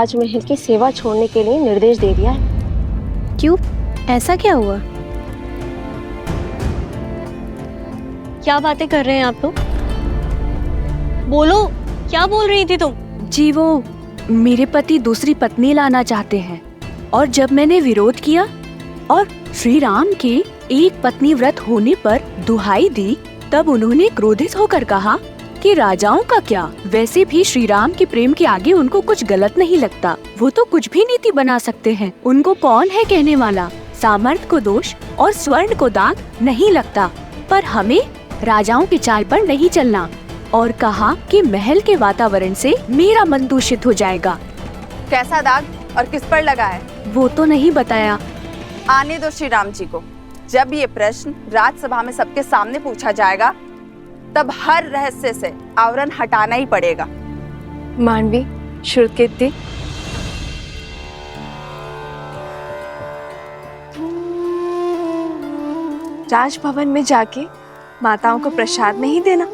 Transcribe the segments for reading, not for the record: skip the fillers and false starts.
राजमहल की सेवा छोड़ने के लिए निर्देश दे दिया है। क्यों? ऐसा क्या हुआ? क्या बातें कर रहे हैं आप लोग? बोलो, क्या बोल रही थी तुम? जी वो मेरे पति दूसरी पत्नी लाना चाहते हैं और जब मैंने विरोध किया और श्री राम के एक पत्नी व्रत होने पर दुहाई दी, तब उन्होंने क्रोधित होकर कहा कि राजाओं का क्या, वैसे भी श्री राम के प्रेम के आगे उनको कुछ गलत नहीं लगता। वो तो कुछ भी नीति बना सकते हैं। उनको कौन है कहने वाला? सामर्थ्य को दोष और स्वर्ण को दाग नहीं लगता। पर हमें राजाओं की चाल पर नहीं चलना। और कहा कि महल के वातावरण से मेरा मन दूषित हो जाएगा। कैसा दाग और किस पर लगा है? वो तो नहीं बताया। आने दो श्री राम जी को। जब ये प्रश्न राजसभा में सबके सामने पूछा जाएगा, तब हर रहस्य से आवरण हटाना ही पड़ेगा। मांडवी, श्रुतकीर्ति, राजभवन में जाके माताओं को प्रसाद नहीं देना।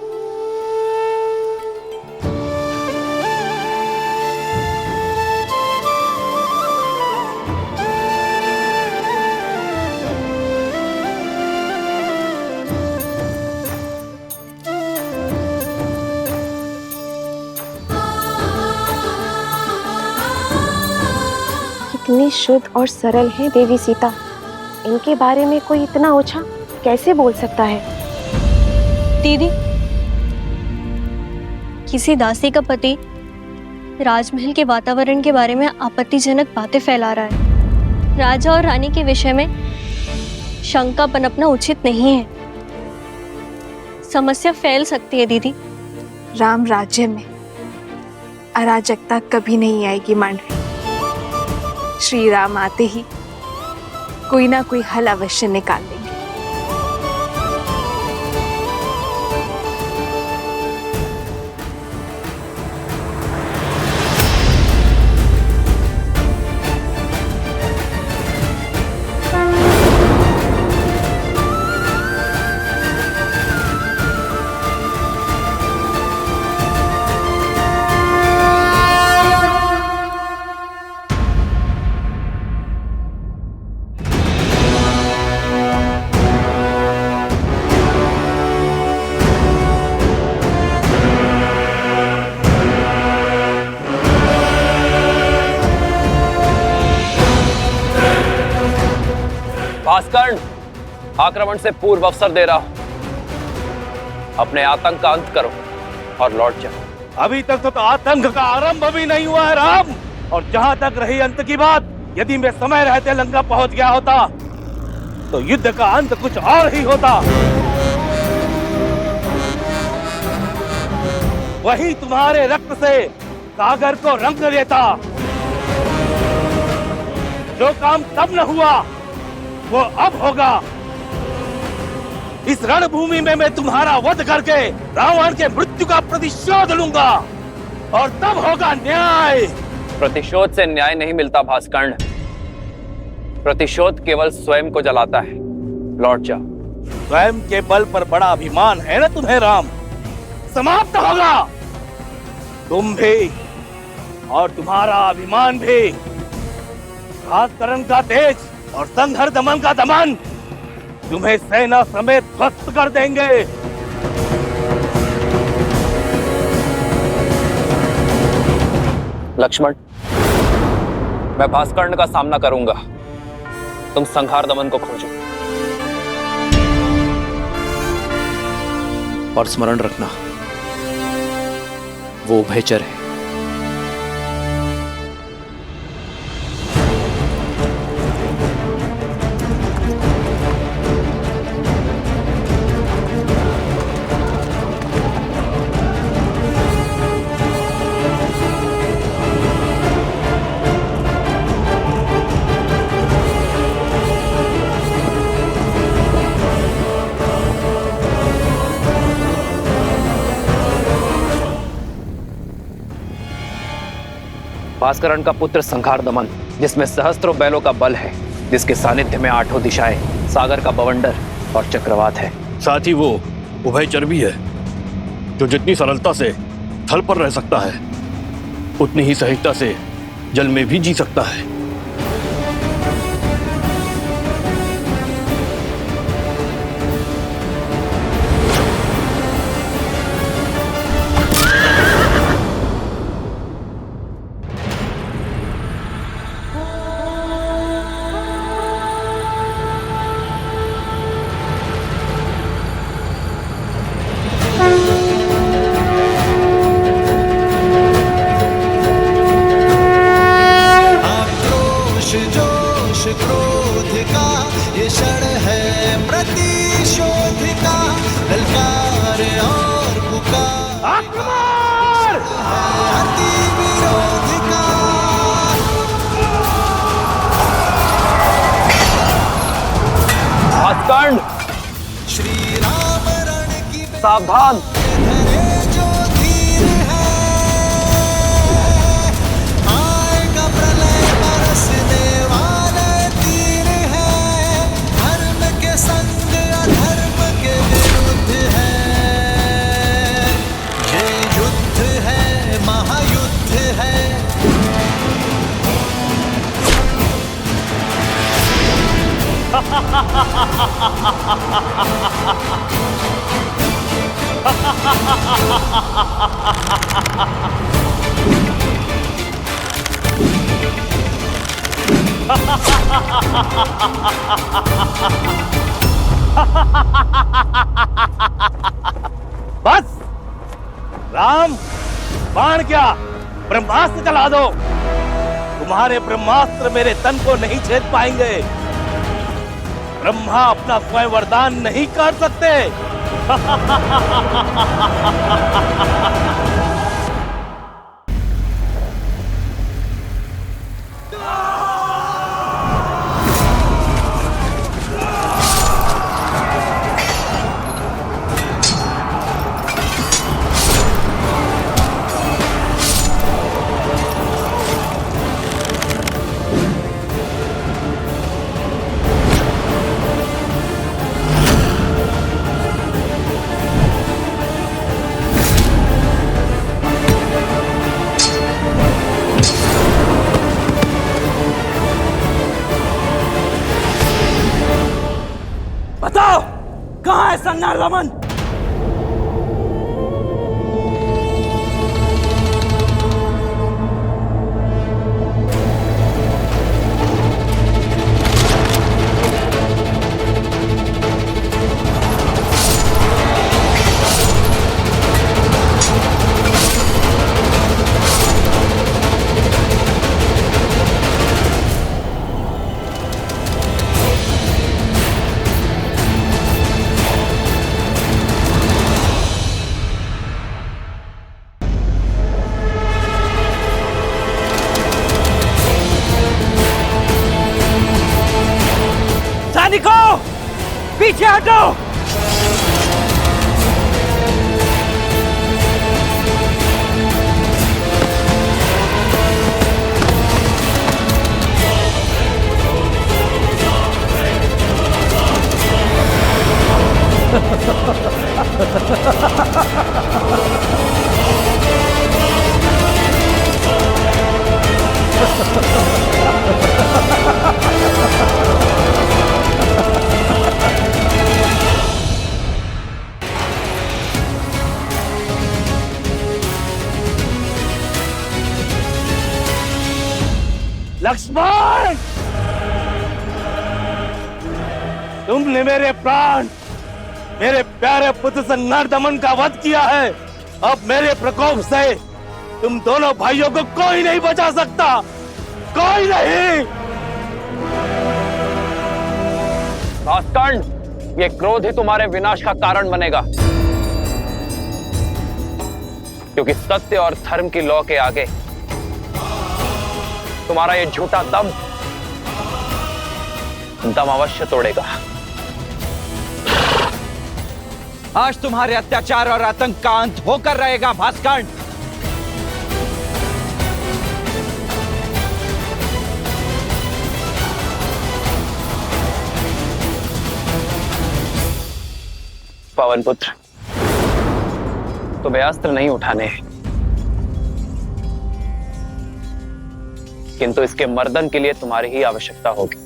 कितनी शुद्ध और सरल है देवी सीता। इनके बारे में कोई इतना ओछा कैसे बोल सकता है? दीदी, किसी दासी का पति राजमहल के वातावरण के बारे में आपत्तिजनक बातें फैला रहा है। राजा और रानी के विषय में शंका पनपना उचित नहीं है। समस्या फैल सकती है दीदी। राम राज्य में अराजकता कभी नहीं आएगी मांडवी। श्री राम आते ही कोई ना कोई हल अवश्य निकाल लेंगे। भास्करण, आक्रमण से पूर्व अवसर दे रहा हूं। अपने आतंक का अंत करो और लौट जाओ। अभी तक तो आतंक का आरंभ भी नहीं हुआ है राम। और जहां तक रही अंत की बात, यदि मैं समय रहते लंका पहुंच गया होता तो युद्ध का अंत कुछ और ही होता। वही तुम्हारे रक्त से सागर को रंग देता। जो काम तब न हुआ वो अब होगा। इस रणभूमि में मैं तुम्हारा वध करके रावण के मृत्यु का प्रतिशोध लूंगा और तब होगा न्याय। प्रतिशोध से न्याय नहीं मिलता भास्कर्ण। प्रतिशोध केवल स्वयं को जलाता है। लौट जाओ। स्वयं के बल पर बड़ा अभिमान है ना तुम्हें राम। समाप्त होगा तुम भी और तुम्हारा अभिमान भी। भास्करण का तेज और संघर दमन का दमन तुम्हें सेना समेत ध्वस्त कर देंगे। लक्ष्मण, मैं भास्कर्ण का सामना करूंगा। तुम संहार दमन को खोजो। और स्मरण रखना, वो उभयचर है। भास्करण का पुत्र संहार दमन, जिसमें सहस्त्रों बैलों का बल है, जिसके सानिध्य में आठों दिशाएं, सागर का बवंडर और चक्रवात है। साथ ही वो उभयचर भी है, जो जितनी सरलता से थल पर रह सकता है, उतनी ही सहिष्णुता से जल में भी जी सकता है। क्रोध का ये क्षण है प्रतिशोध का ललकार और पुकार अति विरोध का। भास्कंड, श्री राम रण की सावधान। धरे जो धीर है आएगा प्रलय बरसने वाले तीर है धर्म के संग अधर्म के विरुद्ध है ये युद्ध है महायुद्ध है। बस राम, बाण क्या ब्रह्मास्त्र चला दो। तुम्हारे ब्रह्मास्त्र मेरे तन को नहीं छेद पाएंगे। ब्रह्मा अपना स्वयं वरदान नहीं कर सकते। बताओ कहां है संगार रमन? सैनिकों, पीछे हटो। लक्ष्मण, तुमने मेरे प्राण, मेरे प्यारे पुत्र संगार दमन का वध किया है। अब मेरे प्रकोप से तुम दोनों भाइयों को कोई नहीं बचा सकता, कोई नहीं। भास्कंड, ये क्रोध ही तुम्हारे विनाश का कारण बनेगा, क्योंकि सत्य और धर्म की लौ के आगे तुम्हारा ये झूठा दम अवश्य तोड़ेगा। आज तुम्हारे अत्याचार और आतंक का अंत होकर रहेगा भास्कंड। पवन पुत्र, तुम्हें अस्त्र नहीं उठाने हैं, किंतु इसके मर्दन के लिए तुम्हारी ही आवश्यकता होगी।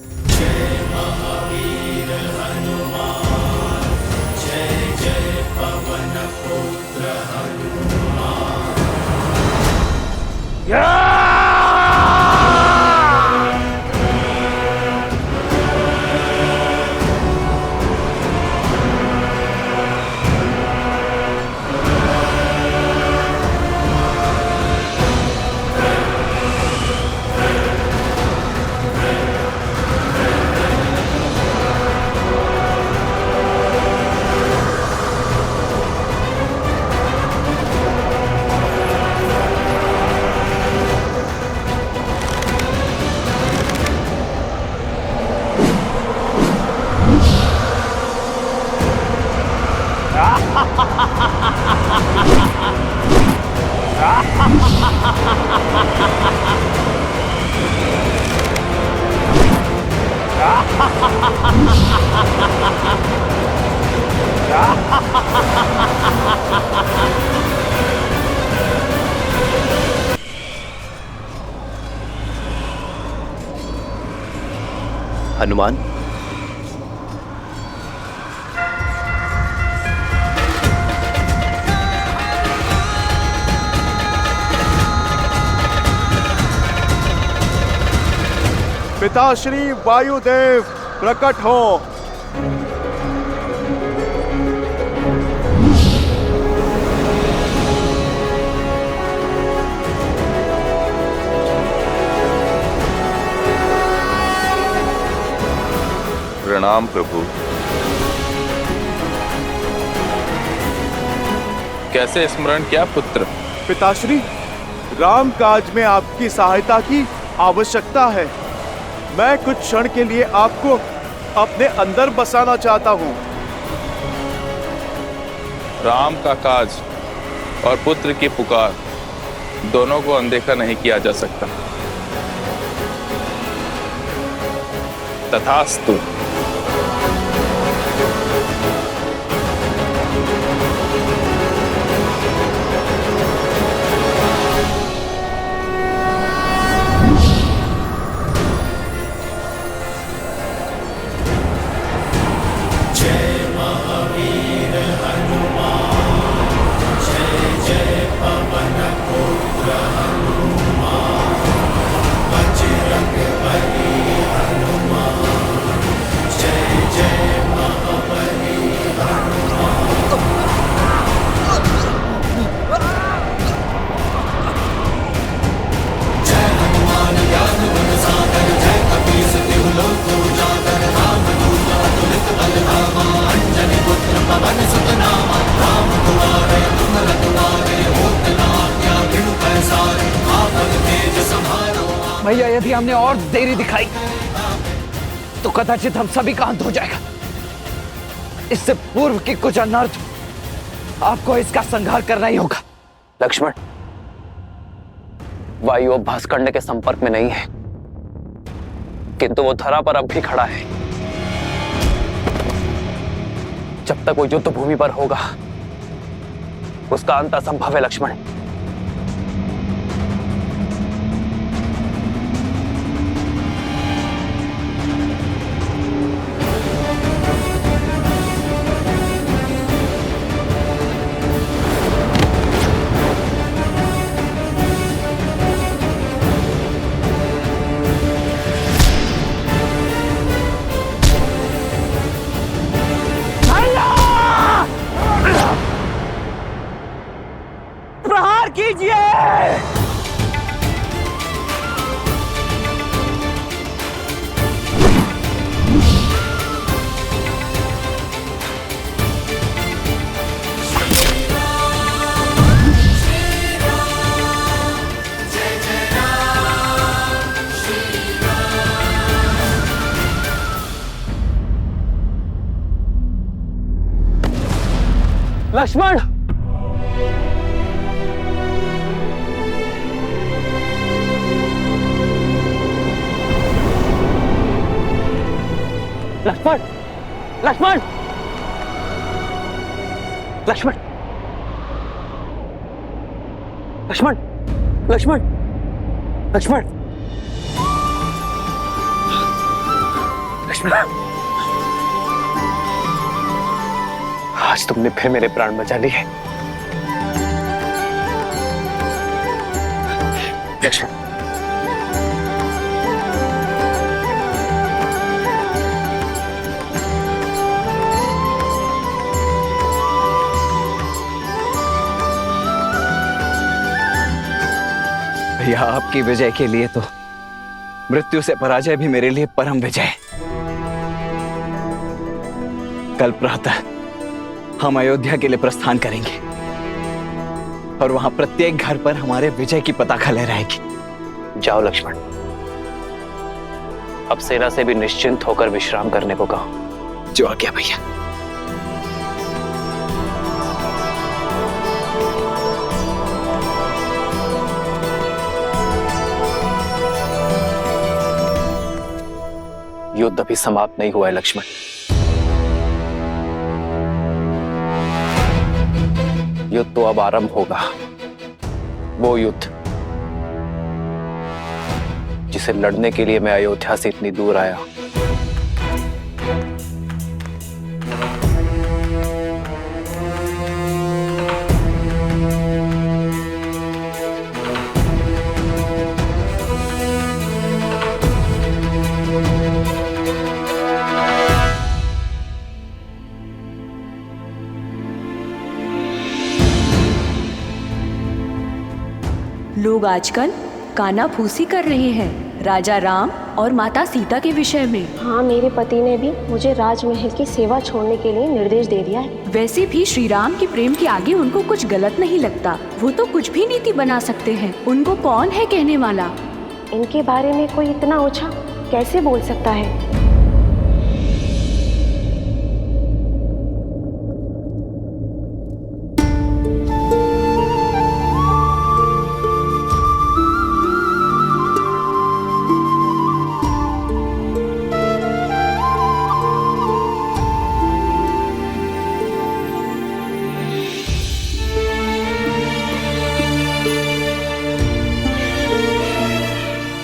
हनुमान, पिताश्री वायुदेव प्रकट हो। प्रणाम प्रभु। कैसे स्मरण किया पुत्र? पिताश्री, राम काज में आपकी सहायता की आवश्यकता है। मैं कुछ क्षण के लिए आपको अपने अंदर बसाना चाहता हूँ। राम का काज और पुत्र की पुकार दोनों को अनदेखा नहीं किया जा सकता। तथास्तु। भैया, यदि हमने और देरी दिखाई तो कदाचित हम सभी का अंत हो जाएगा। इससे पूर्व की कुछ अनर्थ आपको इसका संहार करना ही होगा। लक्ष्मण, वायु अब भास्कर्ण्य के संपर्क में नहीं है, किंतु वो धरा पर अब भी खड़ा है। जब तक वो युद्ध भूमि पर होगा उसका अंत असंभव है। लक्ष्मण, प्रहार कीजिए। लक्ष्मण, लक्ष्मण, लक्ष्मण, लक्ष्मण, लक्ष्मण, लक्ष्मण, लक्ष्मण, लक्ष्मण, आज तुमने फिर मेरे प्राण बचा लिए। लक्ष्मण, भैया, आपकी विजय के लिए तो मृत्यु से पराजय भी मेरे लिए परम विजय है। कल प्रातः हम अयोध्या के लिए प्रस्थान करेंगे और वहां प्रत्येक घर पर हमारे विजय की पताका लहराएगी। जाओ लक्ष्मण, अब सेना से भी निश्चिंत होकर विश्राम करने को कहो। जो आज्ञा भैया। युद्ध अभी समाप्त नहीं हुआ है लक्ष्मण। युद्ध तो अब आरंभ होगा, वो युद्ध जिसे लड़ने के लिए मैं अयोध्या से इतनी दूर आया। लोग आजकल कानाफूसी कर रहे हैं राजा राम और माता सीता के विषय में। हाँ, मेरे पति ने भी मुझे राजमहल की सेवा छोड़ने के लिए निर्देश दे दिया है। वैसे भी श्री राम के प्रेम के आगे उनको कुछ गलत नहीं लगता। वो तो कुछ भी नीति बना सकते हैं। उनको कौन है कहने वाला? इनके बारे में कोई इतना ओछा कैसे बोल सकता है?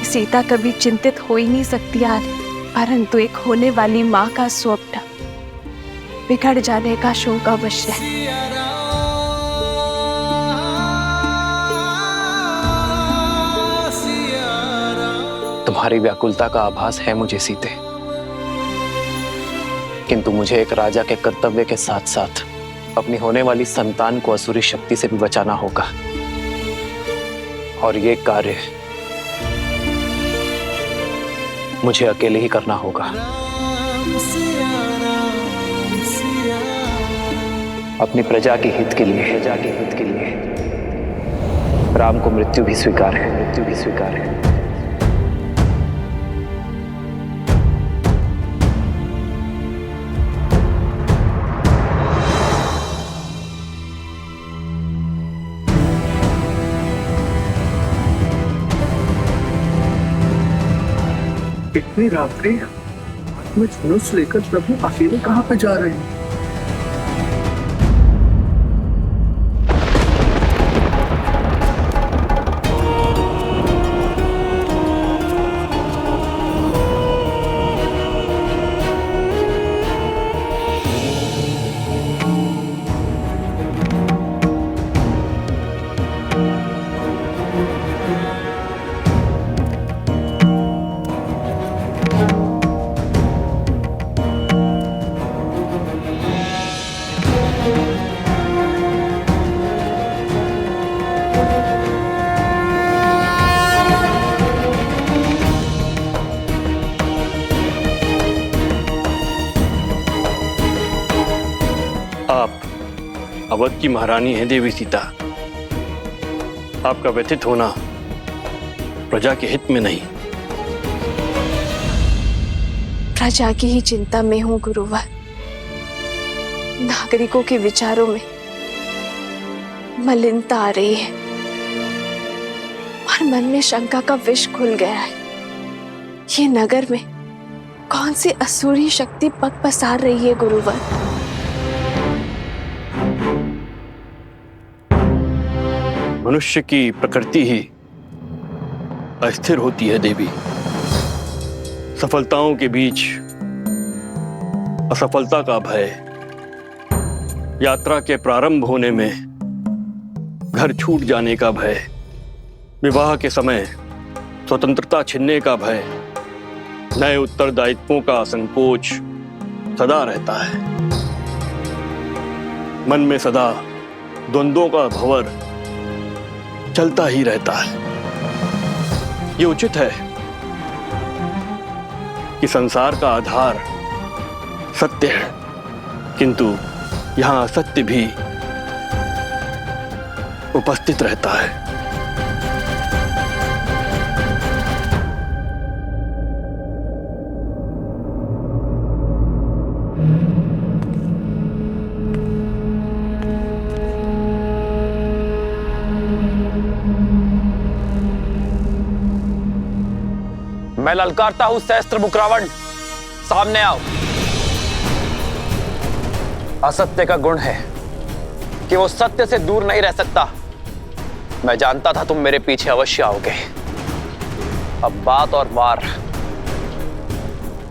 सीता कभी चिंतित हो ही नहीं सकती यार, परंतु एक होने वाली माँ का स्वप्न बिगड़ जाने का शोक अवश्य है। तुम्हारी व्याकुलता का आभास है मुझे सीते, किंतु मुझे एक राजा के कर्तव्य के साथ साथ अपनी होने वाली संतान को असुरी शक्ति से भी बचाना होगा, और ये कार्य मुझे अकेले ही करना होगा। अपनी प्रजा के हित के लिए राम को मृत्यु भी स्वीकार है। इतनी रात्रि में धनुष लेकर प्रभु अकेले कहाँ पे जा रहे हैं? अवध की महारानी है देवी सीता। आपका व्यथित होना प्रजा के हित में नहीं। प्रजा की ही चिंता में हूँ गुरुवर। नागरिकों के विचारों में मलिनता आ रही है और मन में शंका का विष घुल गया है। ये नगर में कौन सी असुरी शक्ति पग पसार रही है गुरुवर? मनुष्य की प्रकृति ही अस्थिर होती है देवी। सफलताओं के बीच असफलता का भय, यात्रा के प्रारंभ होने में घर छूट जाने का भय, विवाह के समय स्वतंत्रता छिनने का भय, नए उत्तरदायित्वों का संकोच सदा रहता है। मन में सदा द्वंद्वों का भंवर चलता ही रहता है। ये उचित है कि संसार का आधार सत्य है, किंतु यहां असत्य भी उपस्थित रहता है। मैं ललकारता हूं सहस्त्र मुख रावण, सामने आओ। असत्य का गुण है कि वो सत्य से दूर नहीं रह सकता। मैं जानता था तुम मेरे पीछे अवश्य आओगे। अब बात और वार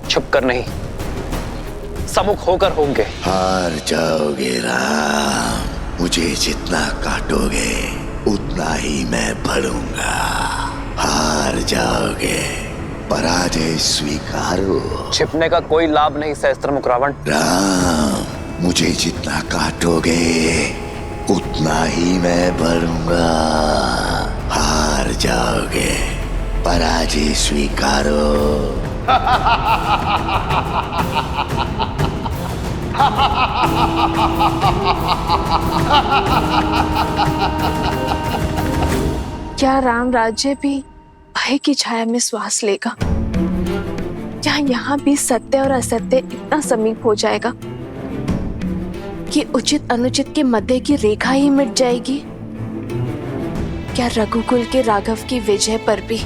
छुपकर नहीं, सम्मुख होकर होंगे। हार जाओगे राम, मुझे जितना काटोगे उतना ही मैं बढ़ूंगा। हार जाओगे, पराजय स्वीकारो। छिपने का कोई लाभ नहीं सहस्त्रमुख रावण। राम, मुझे जितना काटोगे उतना ही मैं बढ़ूंगा। हार जाओगे, पराजय स्वीकारो। क्या राम राज्य भी भय की छाया में श्वास लेगा? क्या यहाँ भी सत्य और असत्य इतना समीप हो जाएगा कि उचित अनुचित के मध्य की रेखा ही मिट जाएगी? क्या रघुकुल के राघव की विजय पर भी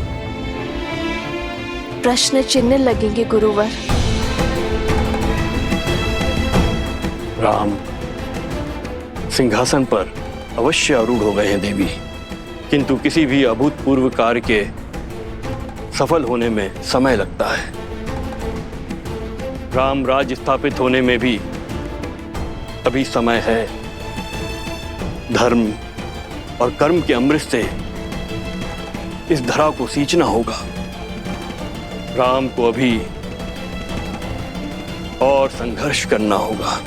प्रश्न चिन्ह लगेंगे गुरुवर? राम सिंहासन पर अवश्य आरूढ़ हो गए हैं देवी, किंतु किसी भी अभूतपूर्व कार्य के सफल होने में समय लगता है। राम राज्य स्थापित होने में भी अभी समय है। धर्म और कर्म के अमृत से इस धरा को सींचना होगा। राम को अभी और संघर्ष करना होगा।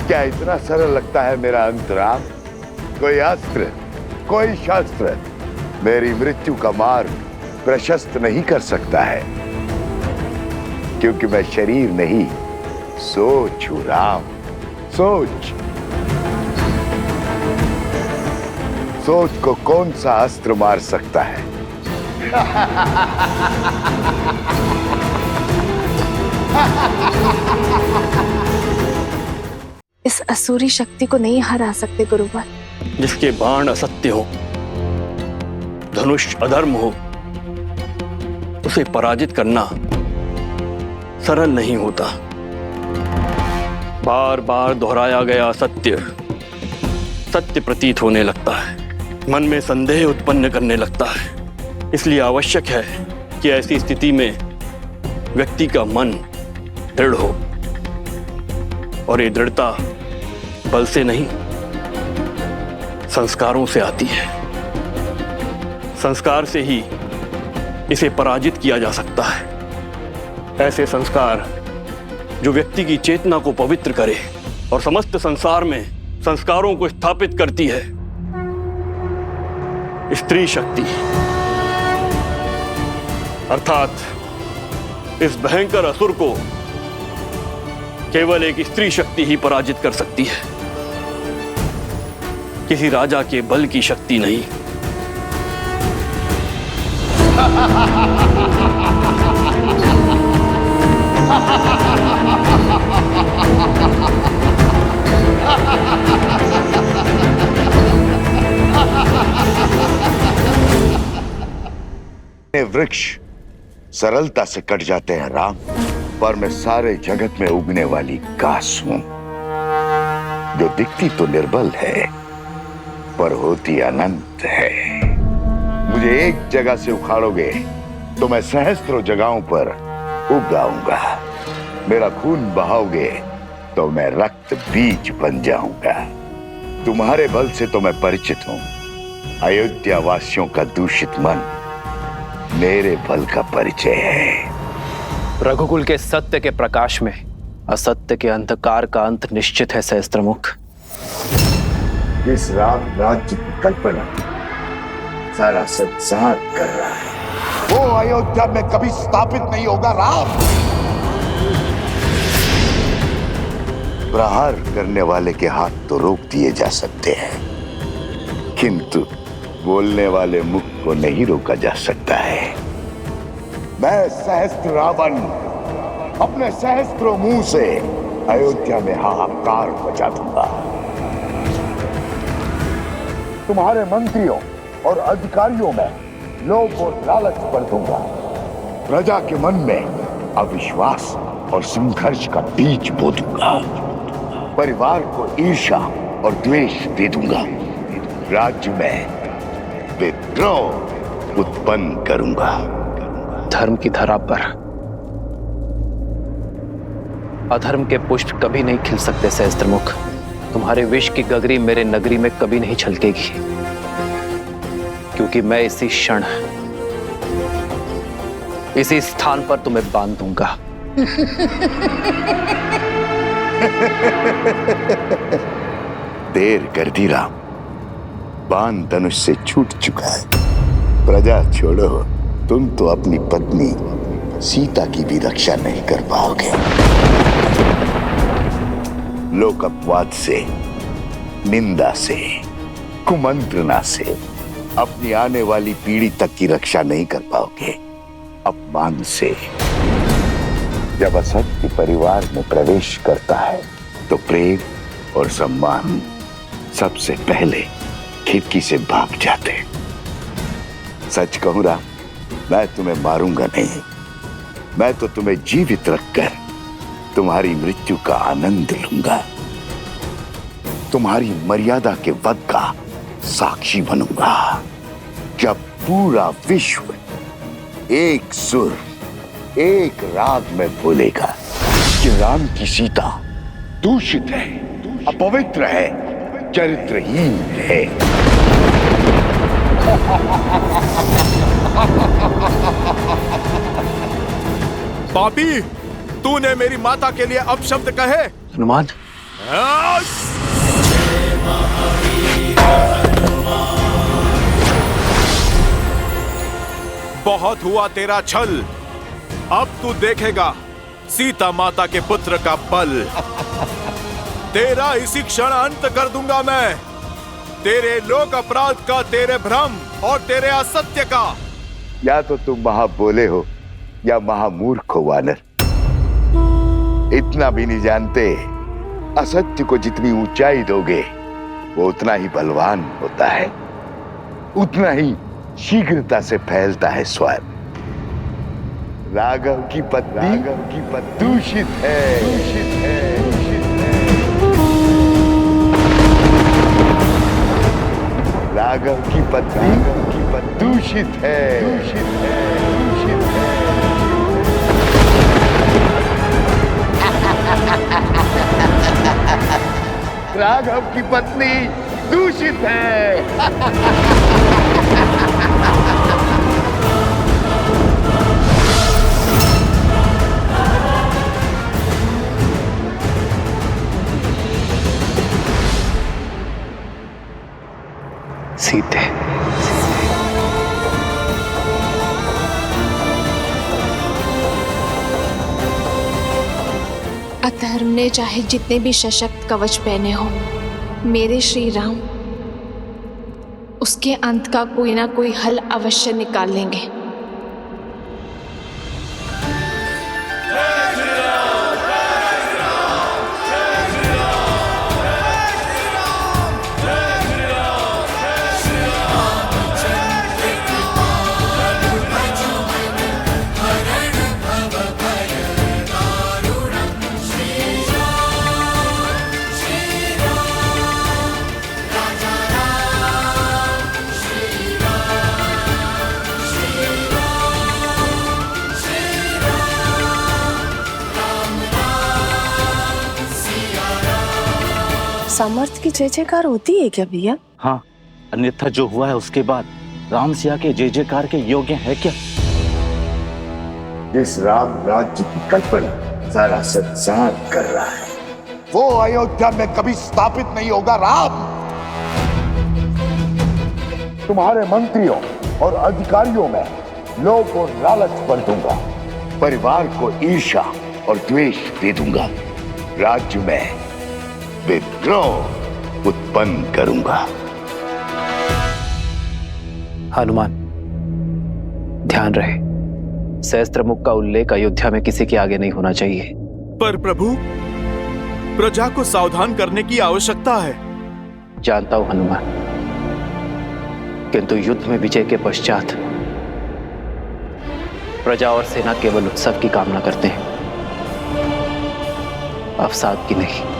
क्या इतना सरल लगता है मेरा अंतराम? कोई अस्त्र, कोई शास्त्र मेरी मृत्यु का मार्ग प्रशस्त नहीं कर सकता है, क्योंकि मैं शरीर नहीं, सोच हूं राम, सोच। सोच को कौन सा अस्त्र मार सकता है? इस असुरी शक्ति को नहीं हरा सकते गुरुवर। जिसके बाण असत्य हो, धनुष अधर्म हो, उसे पराजित करना सरल नहीं होता। बार बार दोहराया गया सत्य सत्य प्रतीत होने लगता है, मन में संदेह उत्पन्न करने लगता है। इसलिए आवश्यक है कि ऐसी स्थिति में व्यक्ति का मन दृढ़ हो, और ये दृढ़ता बल से नहीं, संस्कारों से आती है। संस्कार से ही इसे पराजित किया जा सकता है। ऐसे संस्कार जो व्यक्ति की चेतना को पवित्र करे और समस्त संसार में संस्कारों को स्थापित करती है। स्त्री शक्ति, अर्थात इस भयंकर असुर को केवल एक स्त्री शक्ति ही पराजित कर सकती है, किसी राजा के बल की शक्ति नहीं। वृक्ष सरलता से कट जाते हैं राम, पर मैं सारे जगत में उगने वाली घास हूं, जो दिखती तो निर्बल है पर होती अनंत है। मुझे एक जगह से उखाड़ोगे तो मैं सहस्त्रों जगहों पर उग आऊंगा। मेरा खून बहाओगे तो मैं रक्त बीज बन जाऊंगा। तुम्हारे बल से तो मैं परिचित हूं, अयोध्या वासियों का दूषित मन मेरे बल का परिचय है। रघुकुल के सत्य के प्रकाश में असत्य के अंधकार का अंत निश्चित है सहस्त्रमुख। इस राम राज्य की कल्पना सारा संसार कर रहा है, वो अयोध्या में कभी स्थापित नहीं होगा राम। प्रहार करने वाले के हाथ तो रोक दिए जा सकते हैं, किंतु बोलने वाले मुख को नहीं रोका जा सकता है। मैं सहस्त्र रावण अपने सहस्त्रों मुंह से अयोध्या में हाहाकार मचा दूंगा। तुम्हारे मंत्रियों और अधिकारियों में लोभ और लालच भर दूंगा। प्रजा के मन में अविश्वास और संघर्ष का बीज बो दूंगा। परिवार को ईर्ष्या और द्वेष दे दूंगा। राज्य में विद्रोह उत्पन्न करूंगा। धर्म की धरा पर अधर्म के पुष्प कभी नहीं खिल सकते सहस्त्रमुख। तुम्हारे विष की गगरी मेरे नगरी में कभी नहीं छलकेगी, क्योंकि मैं इसी क्षण इसी स्थान पर तुम्हें बांध दूंगा। देर कर दी राम, बाण धनुष से छूट चुका है। प्रजा छोड़ो, तुम तो अपनी पत्नी सीता की भी रक्षा नहीं कर पाओगे। लोक अपवाद से, निंदा से, कुमंत्रणा से अपनी आने वाली पीढ़ी तक की रक्षा नहीं कर पाओगे। अपमान से जब असत्य परिवार में प्रवेश करता है तो प्रेम और सम्मान सबसे पहले खिड़की से भाग जाते। सच कहूं राम, मैं तुम्हें मारूंगा नहीं, मैं तो तुम्हें जीवित रखकर तुम्हारी मृत्यु का आनंद लूंगा। तुम्हारी मर्यादा के वध का साक्षी बनूंगा। जब पूरा विश्व एक सुर एक राग में बोलेगा कि राम की सीता दूषित है, अपवित्र है, चरित्रहीन है। पापी, तूने मेरी माता के लिए अपशब्द कहे। हनुमान, बहुत हुआ तेरा छल, अब तू देखेगा सीता माता के पुत्र का बल। तेरा इसी क्षण अंत कर दूंगा मैं, तेरे लोक अपराध का, तेरे भ्रम और तेरे असत्य का। या तो तुम महाबोले हो या महामूर्ख हो वानर। इतना भी नहीं जानते, असत्य को जितनी ऊंचाई दोगे वो उतना ही बलवान होता है, उतना ही शीघ्रता से फैलता है स्वयं। राघव की पत्नी दूषित है, दूषित है, दूषित है। राघव की पत्नी दूषित है, दूषित है, दूषित है। राघव की पत्नी दूषित है। सीते, अधर्म ने चाहे जितने भी सशक्त कवच पहने हो, मेरे श्री राम उसके अंत का कोई ना कोई हल अवश्य निकाल लेंगे। समर्थ की जय जयकार होती है क्या भैया? हाँ, अन्यथा जो हुआ है उसके बाद राम सिया के जय जयकार के योग्य है क्या? जिस राम राज्य की कल्पना सारा संसार कर रहा है, वो अयोध्या में कभी स्थापित नहीं होगा। राम, तुम्हारे मंत्रियों और अधिकारियों में लोभ और लालच भर दूंगा, परिवार को ईर्ष्या और द्वेष दे दूंगा, राज्य में विद्रोह उत्पन्न करूंगा। हनुमान, ध्यान रहे, सहस्त्रमुख का उल्लेख अयोध्या में किसी के आगे नहीं होना चाहिए। पर प्रभु, प्रजा को सावधान करने की आवश्यकता है। जानता हूं हनुमान, किंतु युद्ध में विजय के पश्चात प्रजा और सेना केवल उत्सव की कामना करते हैं, अवसाद की नहीं।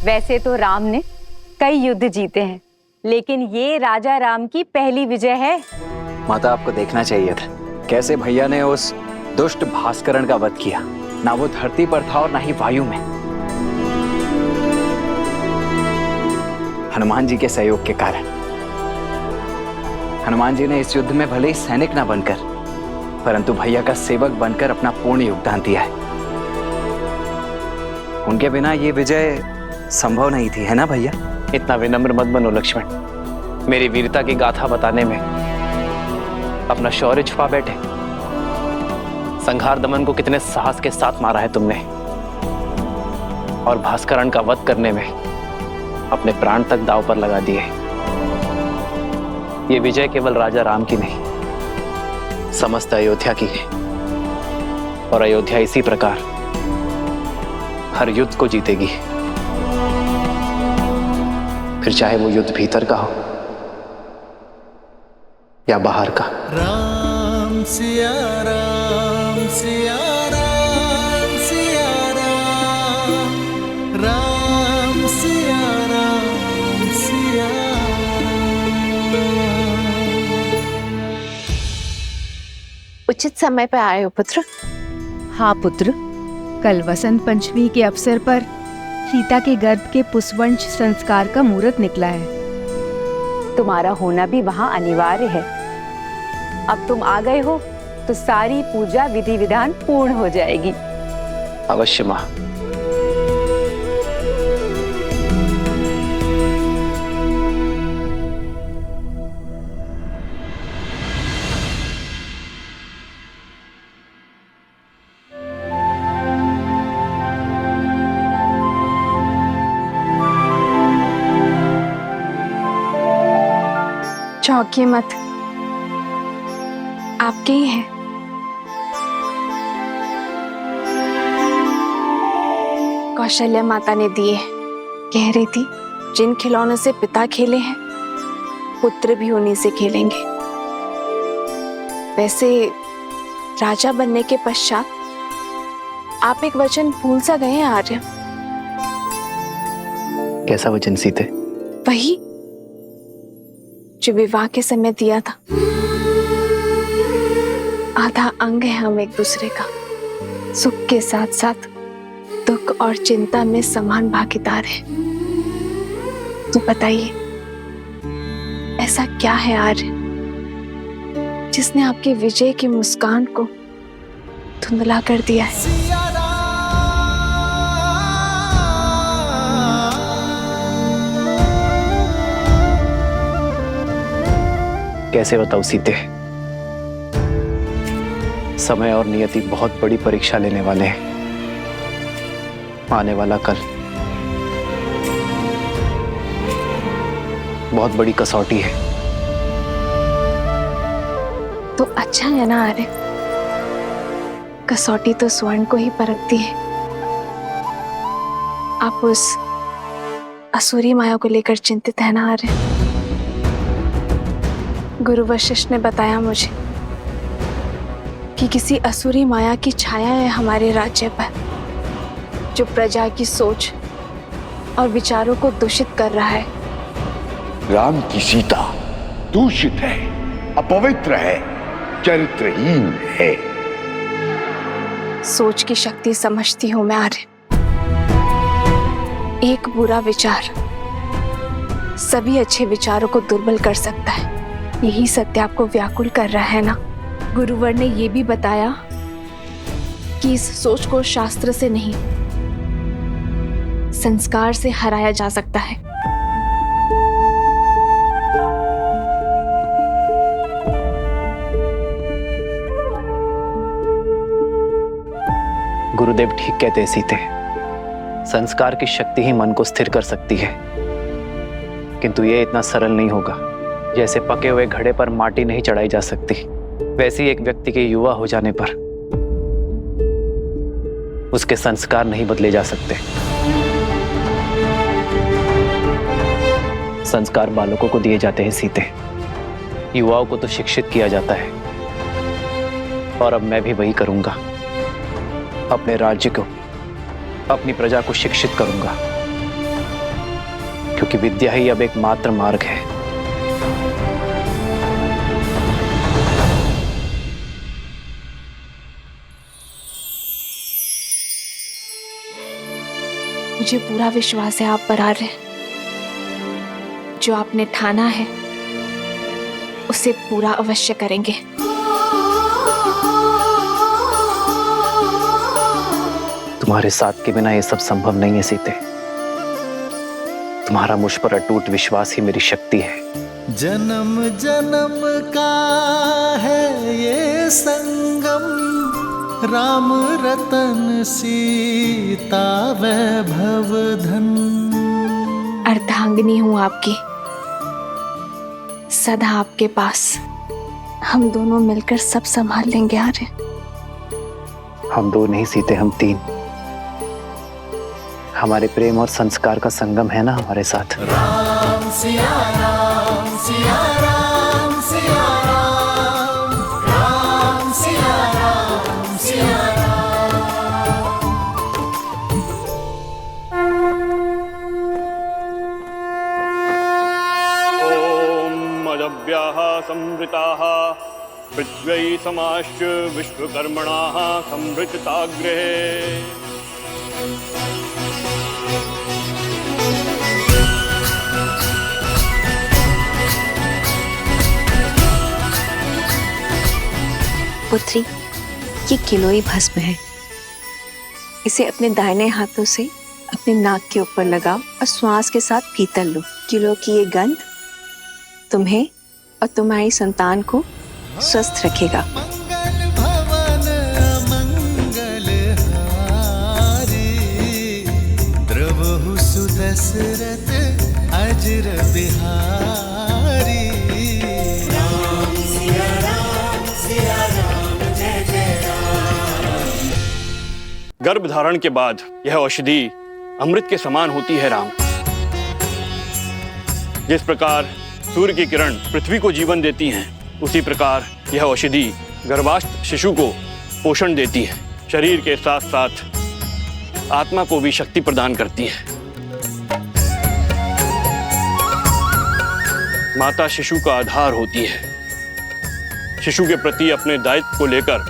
वैसे तो राम ने कई युद्ध जीते हैं, लेकिन ये राजा राम की पहली विजय है। माता, आपको देखना चाहिए था कैसे भैया ने उस दुष्ट भास्करण का वध किया। ना वो धरती पर था और ना ही वायु में। हनुमान जी के सहयोग के कारण हनुमान जी ने इस युद्ध में भले ही सैनिक ना बनकर परंतु भैया का सेवक बनकर अपना पूर्ण योगदान दिया है। उनके बिना ये विजय संभव नहीं थी, है ना भैया? इतना विनम्र मत बनो लक्ष्मण। मेरी वीरता की गाथा बताने में अपना शौर्य छुपा बैठे। संहार दमन को कितने साहस के साथ मारा है तुमने, और भास्करण का वध करने में अपने प्राण तक दांव पर लगा दिए। ये विजय केवल राजा राम की नहीं, समस्त अयोध्या की है। और अयोध्या इसी प्रकार हर युद्ध को जीतेगी, फिर चाहे वो युद्ध भीतर का हो या बाहर का। राम सिया राम सिया राम सिया राम, राम सिया राम सिया उचित समय पर आए हो पुत्र। हाँ पुत्र, कल वसंत पंचमी के अवसर पर सीता के गर्भ के पुष्पवंश संस्कार का मुहूर्त निकला है। तुम्हारा होना भी वहाँ अनिवार्य है। अब तुम आ गए हो तो सारी पूजा विधि विधान पूर्ण हो जाएगी। अवश्य मां। चौंकिए मत, आपके ही है। कौशल्या माता ने दिए। कह रही थी जिन खिलौनों से पिता खेले हैं पुत्र भी उन्हीं से खेलेंगे। वैसे राजा बनने के पश्चात आप एक वचन भूल सा गए हैं आर्य। कैसा वचन सीते? वही जो विवाह के समय दिया था। आधा अंग है हम एक दूसरे का, सुख के साथ साथ दुख और चिंता में समान भागीदार है। तो बताइए ऐसा क्या है आर्य जिसने आपकी विजय की मुस्कान को धुंधला कर दिया है? कैसे बताऊं सीते? समय और नियति बहुत बड़ी परीक्षा लेने वाले हैं। आने वाला कल बहुत बड़ी कसौटी है। तो अच्छा है ना आर्य, कसौटी तो स्वर्ण को ही परखती है। आप उस असुरी माया को लेकर चिंतित है ना आर्य? गुरु वशिष्ठ ने बताया मुझे कि किसी असुरी माया की छाया है हमारे राज्य पर, जो प्रजा की सोच और विचारों को दूषित कर रहा है। राम की सीता दूषित है, अपवित्र है, चरित्रहीन है। सोच की शक्ति समझती हूं मैं आर्य। एक बुरा विचार सभी अच्छे विचारों को दुर्बल कर सकता है। यही सत्य आपको व्याकुल कर रहा है ना? गुरुवर ने यह भी बताया कि इस सोच को शास्त्र से नहीं संस्कार से हराया जा सकता है। गुरुदेव ठीक कहते हैं सीते। संस्कार की शक्ति ही मन को स्थिर कर सकती है, किंतु यह इतना सरल नहीं होगा। जैसे पके हुए घड़े पर माटी नहीं चढ़ाई जा सकती, वैसे एक व्यक्ति के युवा हो जाने पर उसके संस्कार नहीं बदले जा सकते। संस्कार बालकों को दिए जाते हैं सीते, युवाओं को तो शिक्षित किया जाता है। और अब मैं भी वही करूंगा। अपने राज्य को, अपनी प्रजा को शिक्षित करूंगा, क्योंकि विद्या ही अब एकमात्र मार्ग है। मुझे पूरा विश्वास है आप पर आर्य। जो आपने ठाना है उसे पूरा अवश्य करेंगे। तुम्हारे साथ के बिना ये सब संभव नहीं है सीते। तुम्हारा मुझ पर अटूट विश्वास ही मेरी शक्ति है। जन्म जन्म का है ये संगम, राम रतन सीता वैभव धन। अर्धांगिनी हूँ आपकी, सदा आपके पास। हम दोनों मिलकर सब संभाल लेंगे आर्य। हम दो नहीं सीते, हम तीन। हमारे प्रेम और संस्कार का संगम है ना हमारे साथ। राम सिया राम सिया राम सिया राम, राम सिया राम सिया अजव्याः संवृताः पृथ्व्यै समाश्च विश्वकर्मणाः संवृतताग्रहे। पुत्री, ये किलोई भस्म है। इसे अपने दाहिने हाथों से अपने नाक के ऊपर लगाओ और श्वास के साथ भीतर लो। किलो की ये गंध तुम्हें और तुम्हारी संतान को स्वस्थ रखेगा। भवन अमंगल हारी, द्रवहु सुदशरथ अजर बिहारी। राम सिया राम सिया राम जय जय राम। गर्भ धारण के बाद यह औषधि अमृत के समान होती है राम। जिस प्रकार सूर्य की किरण पृथ्वी को जीवन देती हैं, उसी प्रकार यह औषधि गर्भास्थ शिशु को पोषण देती है। शरीर के साथ साथ आत्मा को भी शक्ति प्रदान करती है। माता शिशु का आधार होती है। शिशु के प्रति अपने दायित्व को लेकर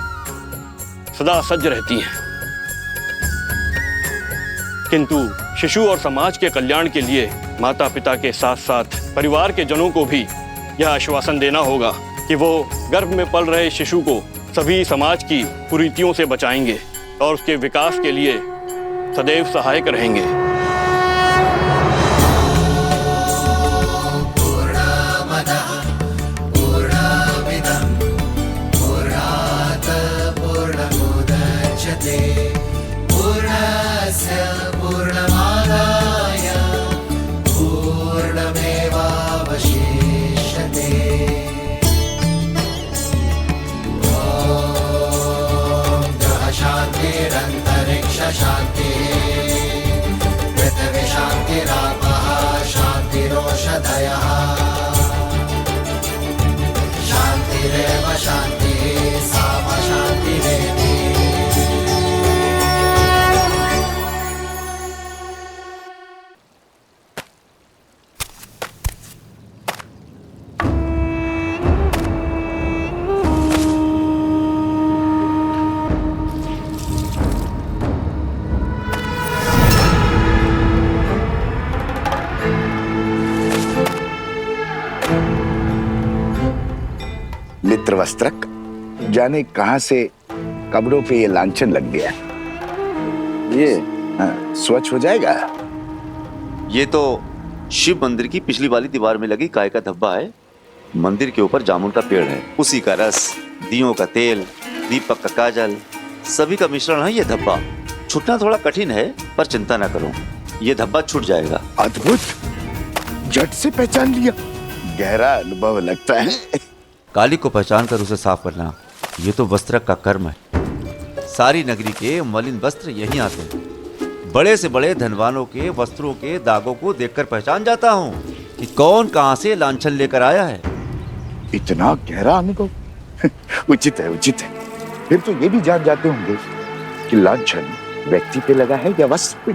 सदा सज्ज रहती है। किंतु शिशु और समाज के कल्याण के लिए माता पिता के साथ साथ परिवार के जनों को भी यह आश्वासन देना होगा कि वो गर्भ में पल रहे शिशु को सभी समाज की कुरीतियों से बचाएंगे और उसके विकास के लिए सदैव सहायक रहेंगे। शांति पृथ्वी शांतिरापः शांतिरोषधयः शांतिरेव शांतिः साम शांतिरेधि। मित्रवस्त्रक, जाने कहां से कपड़ों पे ये लांछन लग गया। ये स्वच्छ हो जाएगा। ये तो शिव मंदिर की पिछली वाली दीवार में लगी गाय का धब्बा है। मंदिर के ऊपर जामुन का पेड़ है, उसी का रस, दियों का तेल, दीपक का काजल, सभी का मिश्रण है ये धब्बा। छूटना थोड़ा कठिन है, पर चिंता ना करो, ये धब्बा छूट जाएगा। अद्भुत, झट से पहचान लिया। गहरा अनुभव लगता है। काली को पहचान कर उसे साफ करना, ये तो वस्त्रक का कर्म है। सारी नगरी के मलिन वस्त्र यहीं आते हैं। बड़े से बड़े धनवानों के वस्त्रों के दागों को देखकर पहचान जाता हूँ कि कौन कहां से लांछन लेकर आया है। इतना गहरा अनुभव उचित है, उचित है। फिर तो ये भी जान जाते होंगे कि लांछन व्यक्ति पे लगा है या वस्त्र पे।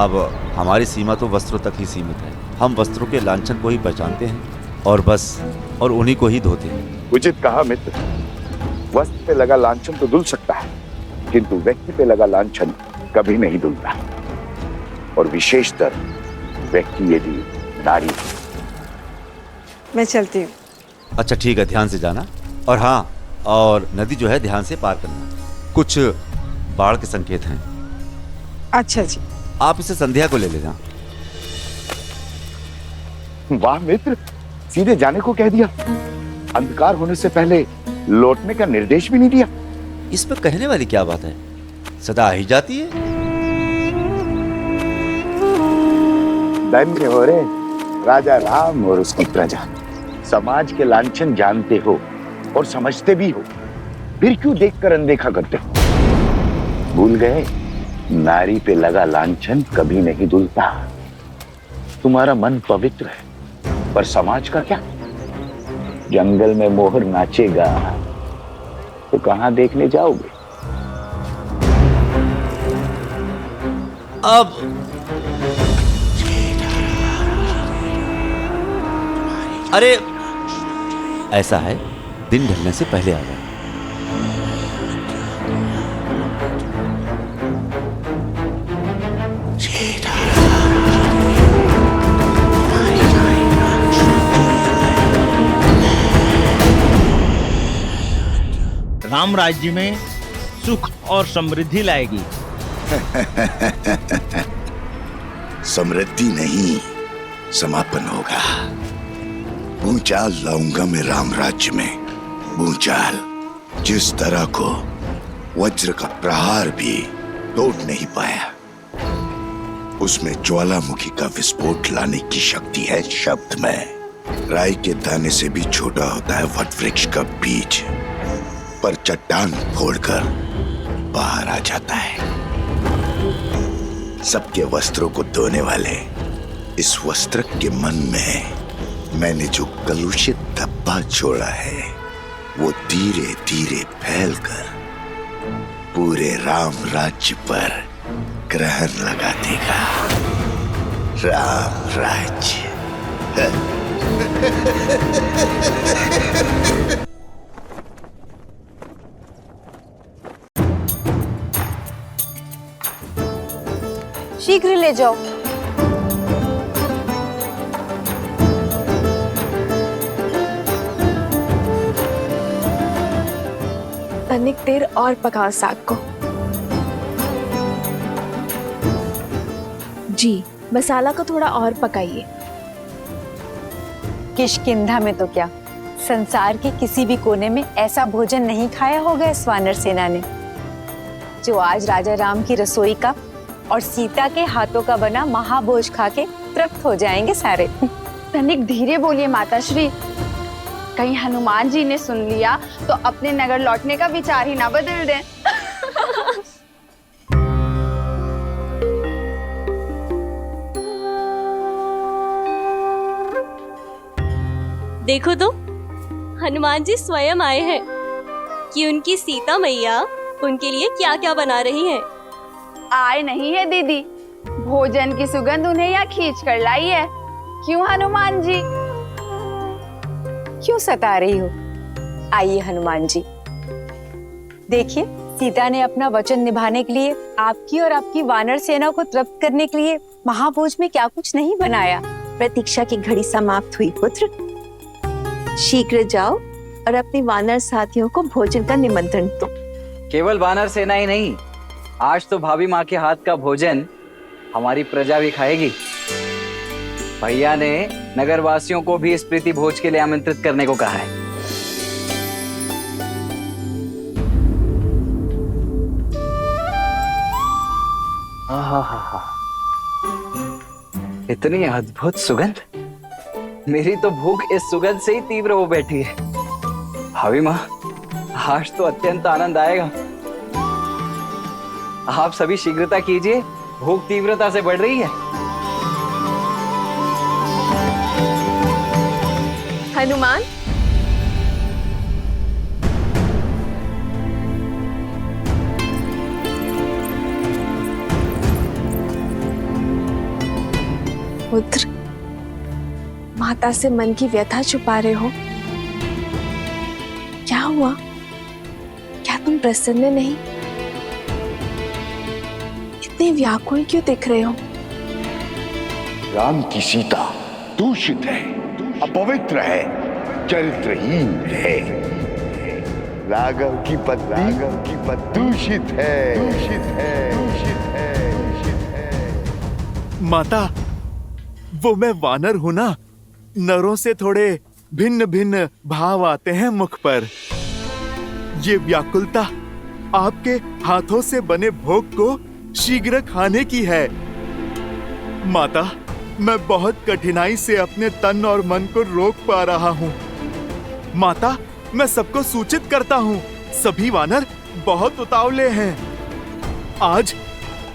अब हमारी सीमा तो वस्त्रों तक ही सीमित है। हम वस्त्रों के लांछन को ही पहचानते हैं और बस, और उन्हीं को ही धोते हैं। उचित कहा मित्र। वस्त्र पे लगा लांछन तो धुल सकता है, किंतु व्यक्ति पे लगा लांछन कभी नहीं धुलता, और विशेषतर व्यक्ति यदि नारी। मैं चलती हूँ। अच्छा ठीक है, ध्यान से जाना। और हाँ, और नदी जो है ध्यान से पार करना। कुछ बाढ़ के संकेत हैं। अच्छा जी। आप इसे संध्या को ले लेना। वाह मित्र, सीधे जाने को कह दिया। अंधकार होने से पहले लौटने का निर्देश भी नहीं दिया। इसमें कहने वाली क्या बात है, सदा ही जाती है। धन्य हो रे राजा राम और उसकी प्रजा। समाज के लांछन जानते हो और समझते भी हो, फिर क्यों देखकर अनदेखा करते हो? भूल गए, नारी पे लगा लांछन कभी नहीं धुलता। तुम्हारा मन पवित्र है, पर समाज का क्या? जंगल में मोहर नाचेगा तो कहां देखने जाओगे? अब अरे ऐसा है, दिन ढलने से पहले आ जाए। राम राज्य में सुख और समृद्धि लाएगी। समृद्धि नहीं, समापन होगा। भूचाल लाऊंगा मैं राम राज्य में। भूचाल जिस तरह को वज्र का प्रहार भी तोड़ नहीं पाया, उसमें ज्वालामुखी का विस्फोट लाने की शक्ति है शब्द में। राई के दाने से भी छोटा होता है वट वृक्ष का बीज, पर चट्टान फोड़कर बाहर आ जाता है। सबके वस्त्रों को धोने वाले इस वस्त्र के मन में मैंने जो कलुषित धब्बा छोड़ा है, वो धीरे धीरे फैलकर पूरे राम राज्य पर ग्रहण लगा देगा। राम राज्य। शीघ्र ले जाओ। तनिक देर और पकाओ साग को। जी, मसाला को थोड़ा और पकाइए। किष्किंधा में तो क्या, संसार के किसी भी कोने में ऐसा भोजन नहीं खाया होगा इस वानर सेना ने, जो आज राजा राम की रसोई का और सीता के हाथों का बना महाभोज खा के तृप्त हो जाएंगे सारे। तनिक धीरे बोलिए माताश्री, कहीं हनुमान जी ने सुन लिया तो अपने नगर लौटने का विचार ही ना बदल दें। देखो तो, हनुमान जी स्वयं आए हैं कि उनकी सीता मैया उनके लिए क्या क्या बना रही हैं। आए नहीं है दीदी, भोजन की सुगंध उन्हें यहाँ खींच कर लाई है। क्यों हनुमान जी? क्यों सता रही हो? आइए हनुमान जी, देखिए सीता ने अपना वचन निभाने के लिए आपकी और आपकी वानर सेना को तृप्त करने के लिए महाभोज में क्या कुछ नहीं बनाया। प्रतीक्षा की घड़ी समाप्त हुई पुत्र, शीघ्र जाओ और अपनी वानर साथियों को भोजन का निमंत्रण दो। केवल वानर सेना ही नहीं, आज तो भाभी माँ के हाथ का भोजन हमारी प्रजा भी खाएगी। भैया ने नगरवासियों को भी इस प्रीति भोज के लिए आमंत्रित करने को कहा है। इतनी अद्भुत सुगंध, मेरी तो भूख इस सुगंध से ही तीव्र हो बैठी है। भाभी माँ, आज तो अत्यंत आनंद आएगा। आप सभी शीघ्रता कीजिए, भूख तीव्रता से बढ़ रही है। हनुमान, पुत्र, माता से मन की व्यथा छुपा रहे हो? क्या हुआ? क्या तुम प्रसन्न नहीं? इतने व्याकुल क्यों दिख रहे हो? राम की सीता दूषित है, अपवित्र है, चरित्रहीन है। राघव की पत्नी दूषित है, दूषित है, दूषित है, दूषित है। माता, वो मैं वानर हूं ना, नरों से थोड़े भिन्न भिन्न भाव आते हैं मुख पर। ये व्याकुलता आपके हाथों से बने भोग को शीघ्र खाने की है। माता, मैं बहुत कठिनाई से अपने तन और मन को रोक पा रहा हूँ। माता, मैं सबको सूचित करता हूँ, सभी वानर बहुत उतावले हैं। आज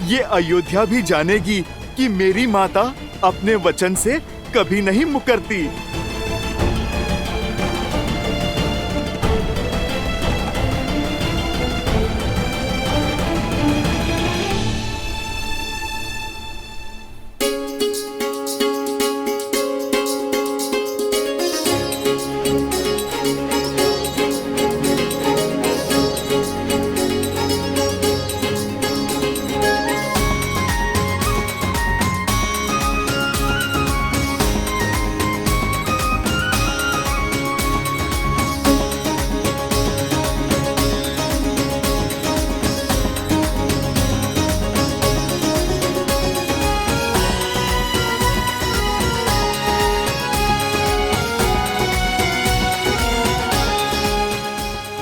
ये अयोध्या भी जानेगी कि मेरी माता अपने वचन से कभी नहीं मुकरती।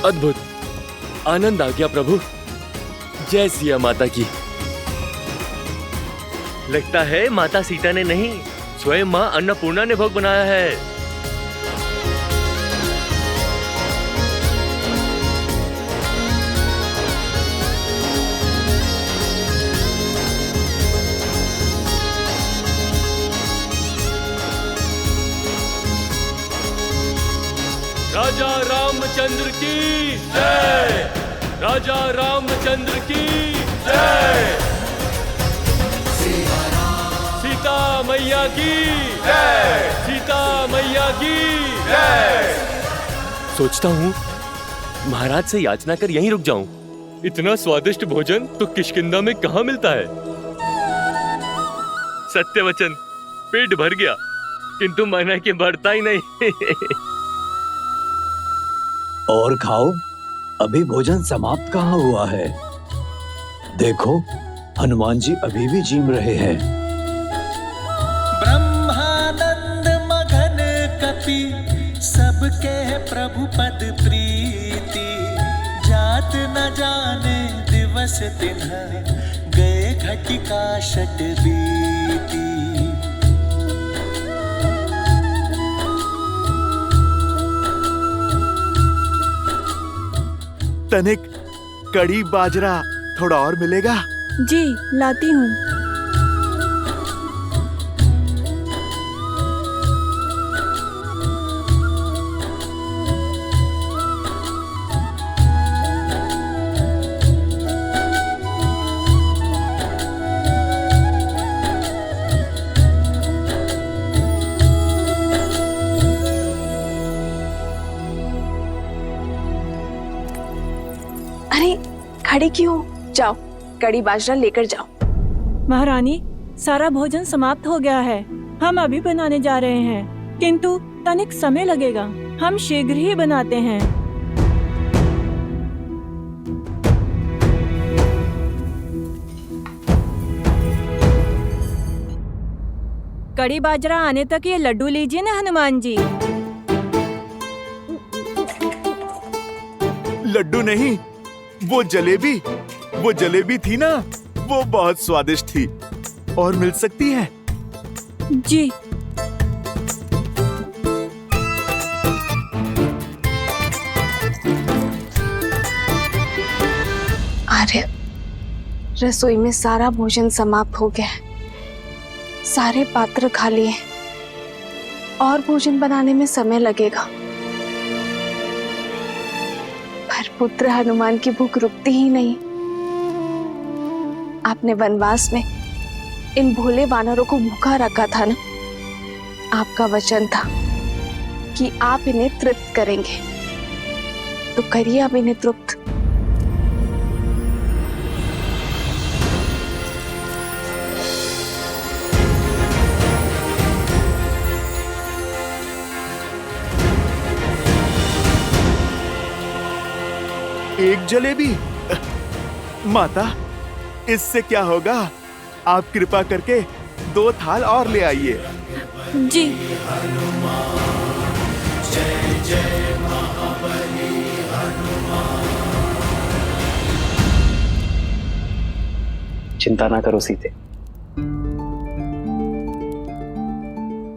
अद्भुत, आनंद आ गया प्रभु। जय सिया माता की। लगता है माता सीता ने नहीं, स्वयं मां अन्नपूर्णा ने भोग बनाया है। राजा रामचंद्र की जय, राजा रामचंद्र की जय, सीता मैया की जय, सीता मैया की जय। सोचता हूँ महाराज से याचना कर यहीं रुक जाऊं। इतना स्वादिष्ट भोजन तो किष्किंधा में कहाँ मिलता है। सत्य वचन, पेट भर गया किंतु मन है कि बढ़ता ही नहीं। और खाओ, अभी भोजन समाप्त कहाँ हुआ है। देखो, हनुमान जी अभी भी जीम रहे हैं। ब्रह्मानंद मगन कपि सबके प्रभु पद प्रीति, जात न जाने दिवस तिन्ह गए घटिका शत बीती। तनिक कड़ी बाजरा थोड़ा और मिलेगा? जी लाती हूँ। अरे खड़े क्यों? जाओ कड़ी बाजरा लेकर जाओ। महारानी, सारा भोजन समाप्त हो गया है। हम अभी बनाने जा रहे हैं, किंतु तनिक समय लगेगा। हम शीघ्र ही बनाते हैं। कड़ी बाजरा आने तक ये लड्डू लीजिए ना हनुमान जी। लड्डू नहीं, वो जलेबी थी ना, वो बहुत स्वादिष्ट थी। और मिल सकती है? जी। आर्य, रसोई में सारा भोजन समाप्त हो गया है। सारे पात्र खाली हैं। और भोजन बनाने में समय लगेगा। पर पुत्र हनुमान की भूख रुकती ही नहीं। आपने वनवास में इन भोले वानरों को भूखा रखा था ना। आपका वचन था कि आप इन्हें तृप्त करेंगे, तो करिए अब इन्हें तृप्त। एक जलेबी? माता, इससे क्या होगा? आप कृपा करके 2 थाल और ले आइए। जी। चिंता ना करो सीते,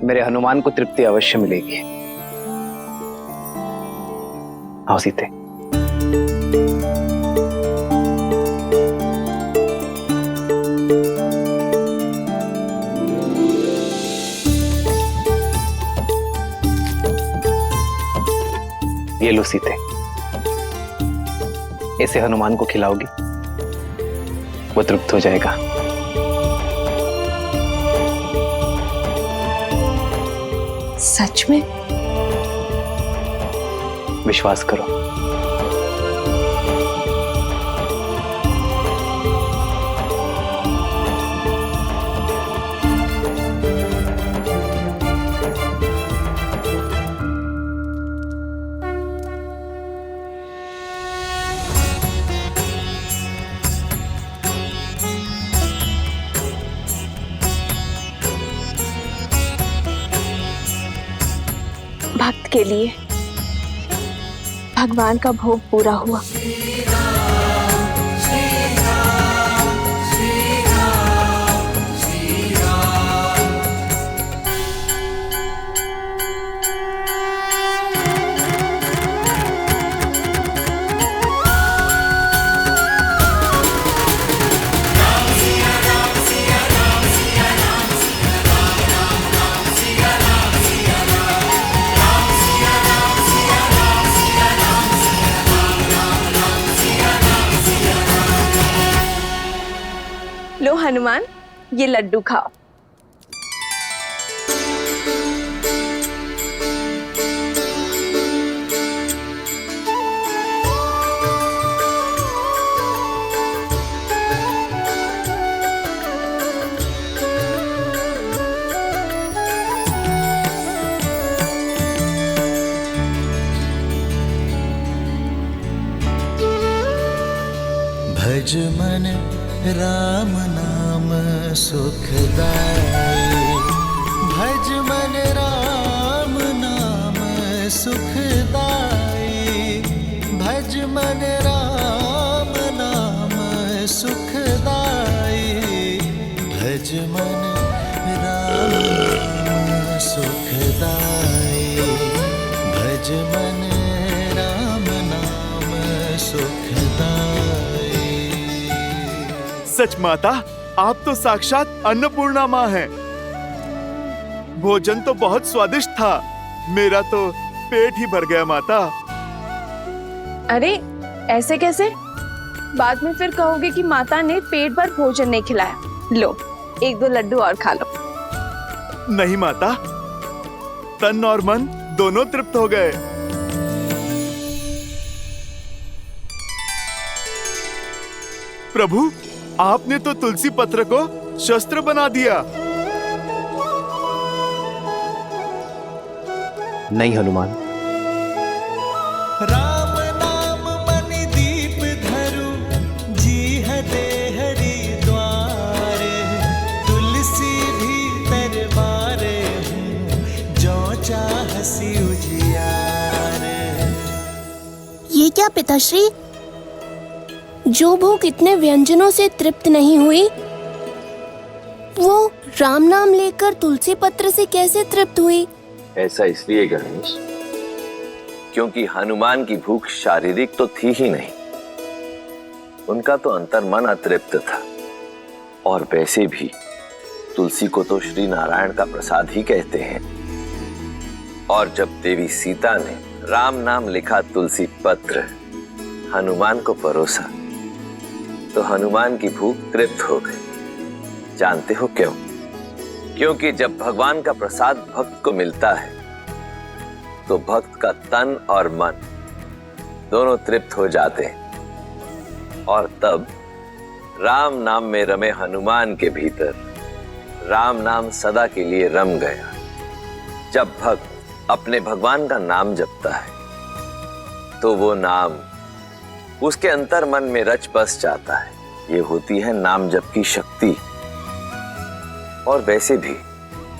मेरे हनुमान को तृप्ति अवश्य मिलेगी। आओ सीते। ये लो सीते, इसे हनुमान को खिलाओगी, वो तृप्त हो जाएगा। सच में? विश्वास करो। भक्त के लिए भगवान का भोग पूरा हुआ। लो हनुमान, ये लड्डू खाओ। भज मन राम नाम सुखदाई, भज मन राम नाम सुखदाई, भज मन राम नाम सुखदाई, भज मन राम नाम सुखदाई, भज मन राम नाम सुखदाई। सच माता, आप तो साक्षात अन्नपूर्णा माँ हैं। भोजन तो बहुत स्वादिष्ट था, मेरा तो पेट ही भर गया माता। अरे ऐसे कैसे? बाद में फिर कहोगे कि माता ने पेट भर भोजन नहीं खिलाया। लो 1-2 लड्डू और खा लो। नहीं माता, तन और मन दोनों तृप्त हो गए। प्रभु, आपने तो तुलसी पत्र को शस्त्र बना दिया। नहीं हनुमान, राम नाम मणि दीप धरु, जीह दे हरि द्वार, तुलसी भीतर बारे हूँ, जो चाहसी उजियार। ये क्या पिताश्री? जो भूख इतने व्यंजनों से तृप्त नहीं हुई, वो राम नाम लेकर तुलसी पत्र से कैसे तृप्त हुई? ऐसा इसलिए गणेश, क्योंकि हनुमान की भूख शारीरिक तो थी ही नहीं, उनका तो अंतर्मन अतृप्त था। और वैसे भी तुलसी को तो श्री नारायण का प्रसाद ही कहते हैं। और जब देवी सीता ने राम नाम लिखा तुलसी पत्र हनुमान को परोसा, तो हनुमान की भूख तृप्त हो गई। जानते हो क्यों? क्योंकि जब भगवान का प्रसाद भक्त को मिलता है, तो भक्त का तन और मन दोनों तृप्त हो जाते हैं। और तब राम नाम में रमे हनुमान के भीतर राम नाम सदा के लिए रम गया। जब भक्त अपने भगवान का नाम जपता है, तो वो नाम उसके अंतर मन में रच बस जाता है। ये होती है नाम जप की शक्ति। और वैसे भी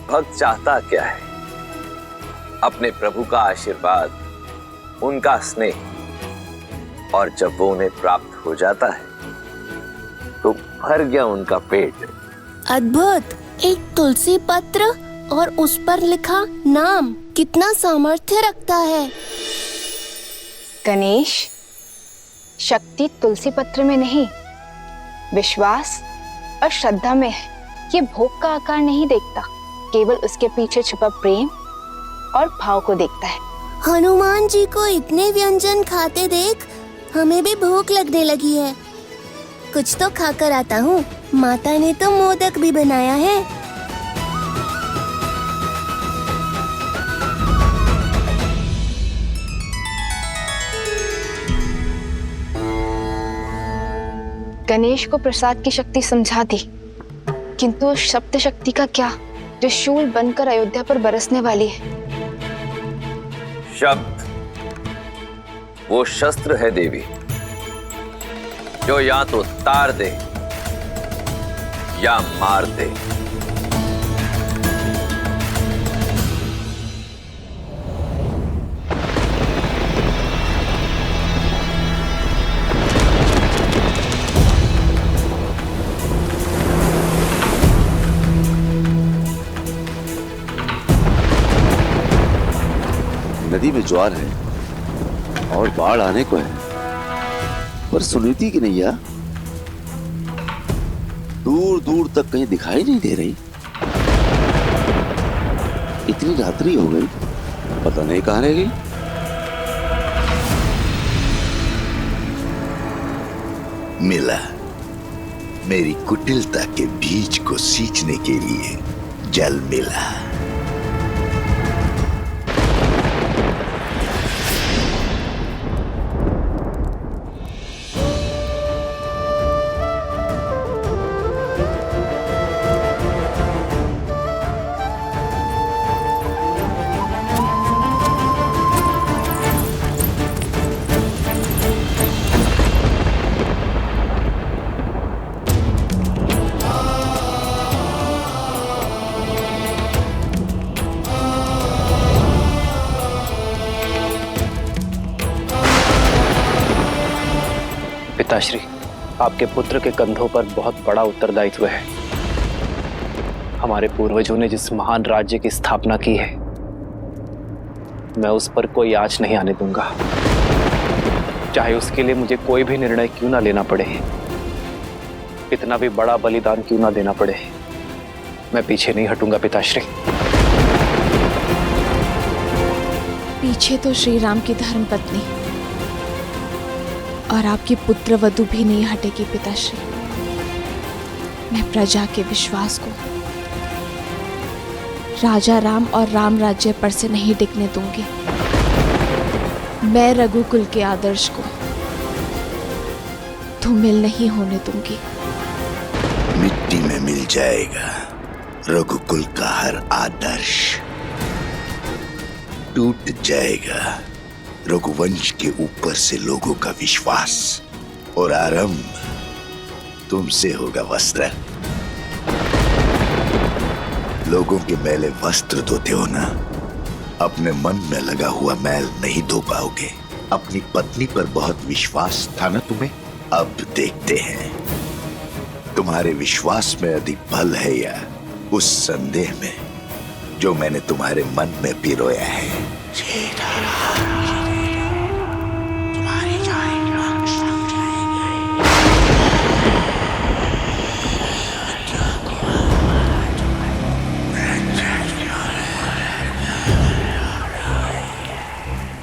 भक्त चाहता क्या है? अपने प्रभु का आशीर्वाद, उनका स्नेह। और जब वो उन्हें प्राप्त हो जाता है तो भर गया उनका पेट। अद्भुत! एक तुलसी पत्र और उस पर लिखा नाम कितना सामर्थ्य रखता है। गणेश, शक्ति तुलसी पत्र में नहीं, विश्वास और श्रद्धा में है। ये भोग का आकार नहीं देखता, केवल उसके पीछे छुपा प्रेम और भाव को देखता है। हनुमान जी को इतने व्यंजन खाते देख हमें भी भूख लगने लगी है। कुछ तो खाकर आता हूँ। माता ने तो मोदक भी बनाया है। गणेश को प्रसाद की शक्ति समझा दी, किंतु उस सप्त शक्ति का क्या जो शूल बनकर अयोध्या पर बरसने वाली है? शब्द वो शस्त्र है देवी, जो या तो तार दे या मार दे। नदी में ज्वार है और बाढ़ आने को है, पर सुनीति की नैया दूर दूर तक कहीं दिखाई नहीं दे रही। इतनी रात्रि हो गई, पता नहीं कहां रह गई। मिला मेरी कुटिलता के बीज को सींचने के लिए जल मिला। पिताश्री, आपके पुत्र के कंधों पर बहुत बड़ा उत्तरदायित्व है। हमारे पूर्वजों ने जिस महान राज्य की स्थापना की है, मैं उस पर कोई आँच नहीं आने दूंगा, चाहे उसके लिए मुझे कोई भी निर्णय क्यों ना लेना पड़े, कितना भी बड़ा बलिदान क्यों ना देना पड़े। मैं पीछे नहीं हटूंगा पिताश्री। पीछे तो श्री राम की धर्म पत्नी और आपकी पुत्र वधु भी नहीं हटेगी पिताश्री। मैं प्रजा के विश्वास को, राजा राम और राम राज्य पर से नहीं टिकने दूंगी। मैं रघुकुल के आदर्श को धूमिल नहीं होने दूंगी। मिट्टी में मिल जाएगा रघुकुल का हर आदर्श, टूट जाएगा रघुवंश के ऊपर से लोगों का विश्वास, और आरंभ तुमसे होगा वस्त्र। लोगों के मैले वस्त्र धोते हो ना, अपने मन में लगा हुआ मैल नहीं धो पाओगे। अपनी पत्नी पर बहुत विश्वास था ना तुम्हें, अब देखते हैं तुम्हारे विश्वास में अधिक बल है या उस संदेह में जो मैंने तुम्हारे मन में पिरोया है।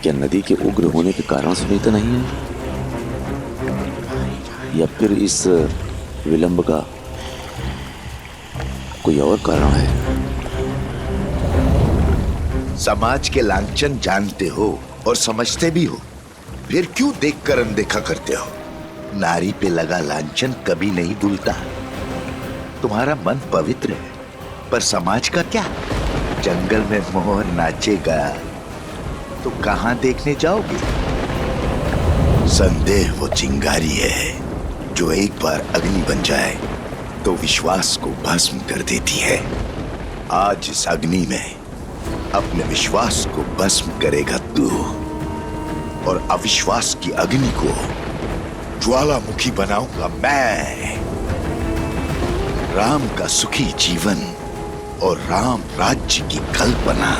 क्या नदी के उग्र होने के कारण सुनीता नहीं है, या फिर इस विलंब का कोई और कारण है? समाज के लांछन जानते हो और समझते भी हो, फिर क्यों देखकर अनदेखा करते हो? नारी पे लगा लांछन कभी नहीं धुलता। तुम्हारा मन पवित्र है, पर समाज का क्या? जंगल में मोर नाचेगा तो कहां देखने जाओगे? संदेह वो चिंगारी है जो एक बार अग्नि बन जाए तो विश्वास को भस्म कर देती है। आज इस अग्नि में अपने विश्वास को भस्म करेगा तू, और अविश्वास की अग्नि को ज्वालामुखी बनाऊंगा मैं। राम का सुखी जीवन और राम राज्य की कल्पना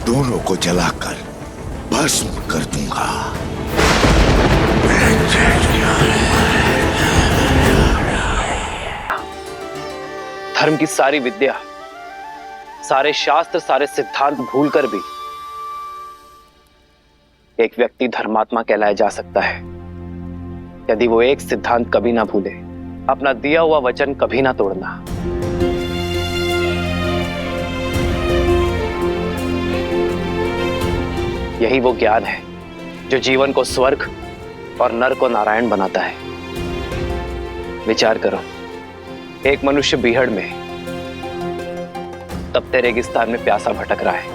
दोनों को जलाकर भस्म कर दूंगा। धर्म की सारी विद्या, सारे शास्त्र, सारे सिद्धांत भूलकर भी एक व्यक्ति धर्मात्मा कहलाया जा सकता है यदि वो एक सिद्धांत कभी ना भूले, अपना दिया हुआ वचन कभी ना तोड़ना। यही वो ज्ञान है जो जीवन को स्वर्ग और नर को नारायण बनाता है। विचार करो, एक मनुष्य बीहड़ में, तपते रेगिस्तान में प्यासा भटक रहा है,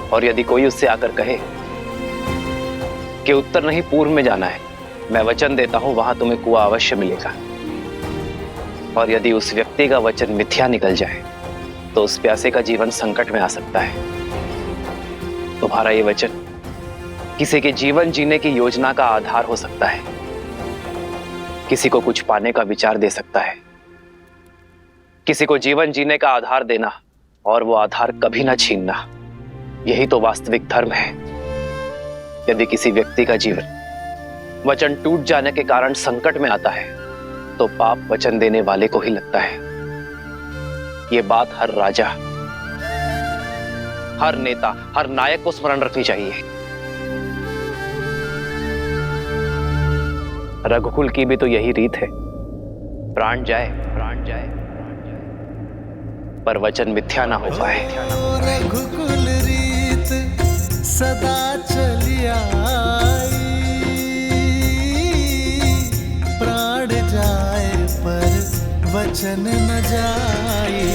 और यदि कोई उससे आकर कहे कि उत्तर नहीं पूर्व में जाना है, मैं वचन देता हूं वहां तुम्हें कुआं अवश्य मिलेगा, और यदि उस व्यक्ति का वचन मिथ्या निकल जाए तो उस प्यासे का जीवन संकट में आ सकता है। तुम्हारा ये वचन किसी के जीवन जीने की योजना का आधार हो सकता है, किसी को कुछ पाने का विचार दे सकता है, किसी को जीवन जीने का आधार देना और वो आधार कभी ना छीनना, यही तो वास्तविक धर्म है। यदि किसी व्यक्ति का जीवन वचन टूट जाने के कारण संकट में आता है तो पाप वचन देने वाले को ही लगता है। ये बात हर राजा, हर नेता, हर नायक को स्मरण रखनी चाहिए। रघुकुल की भी तो यही रीत है, प्राण जाए पर वचन मिथ्या ना हो पाए। रघुकुल रीत सदा चली आई, प्राण जाए पर वचन न जाए।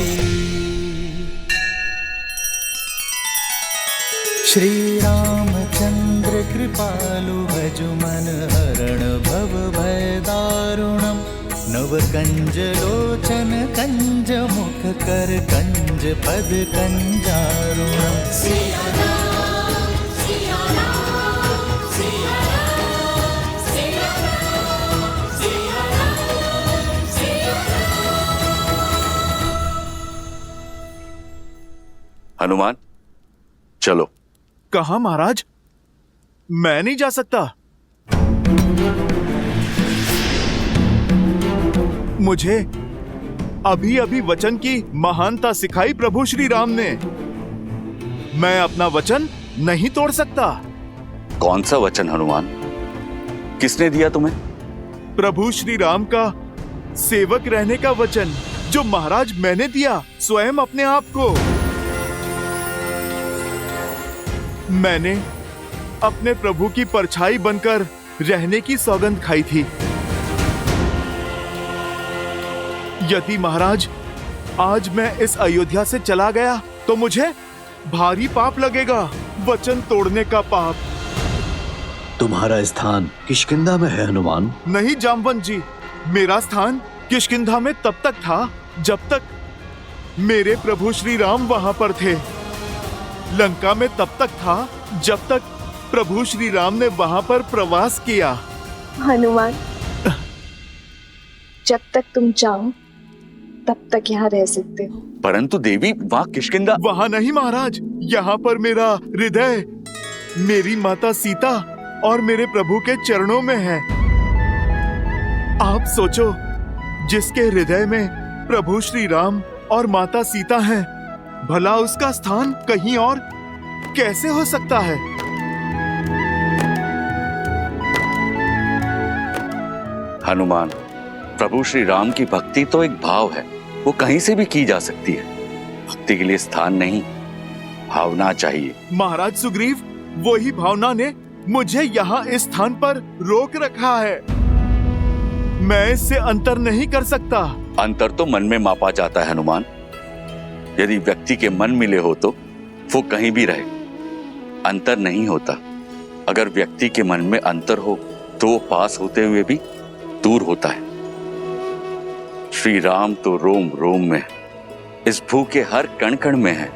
श्री रामचंद्र कृपालु भजु मन हरण भव भय दारुणम, नव कंज लोचन कंज मुख कर कंज पद कंजारुणम। हनुमान, चलो। कहाँ महाराज? मैं नहीं जा सकता। मुझे अभी अभी वचन की महानता सिखाई प्रभु श्री राम ने। मैं अपना वचन नहीं तोड़ सकता। कौन सा वचन हनुमान? किसने दिया तुम्हें? प्रभु श्री राम का सेवक रहने का वचन, जो महाराज मैंने दिया स्वयं अपने आप को। मैंने अपने प्रभु की परछाई बनकर रहने की सौगंध खाई थी। यदि महाराज आज मैं इस अयोध्या से चला गया तो मुझे भारी पाप लगेगा, वचन तोड़ने का पाप। तुम्हारा स्थान किष्किंधा में है हनुमान। नहीं जामवंत जी, मेरा स्थान किष्किंधा में तब तक था जब तक मेरे प्रभु श्री राम वहां पर थे। लंका में तब तक था जब तक प्रभु श्री राम ने वहां पर प्रवास किया। हनुमान, जब तक तुम चाहो तब तक यहाँ रह सकते हो। परंतु देवी, वहाँ किष्किंधा। वहां नहीं महाराज, यहाँ पर मेरा हृदय, मेरी माता सीता और मेरे प्रभु के चरणों में है। आप सोचो, जिसके हृदय में प्रभु श्री राम और माता सीता हैं, भला उसका स्थान कहीं और कैसे हो सकता है? हनुमान, प्रभु श्री राम की भक्ति तो एक भाव है, वो कहीं से भी की जा सकती है। भक्ति के लिए स्थान नहीं, भावना चाहिए। महाराज सुग्रीव, वही भावना ने मुझे यहाँ इस स्थान पर रोक रखा है। मैं इससे अंतर नहीं कर सकता। अंतर तो मन में मापा जाता है हनुमान। यदि व्यक्ति के मन मिले हो तो वो कहीं भी रहे, अंतर नहीं होता। अगर व्यक्ति के मन में अंतर हो तो वो पास होते हुए भी दूर होता है। श्री राम तो रोम रोम में, इस भू के हर कण कण में है।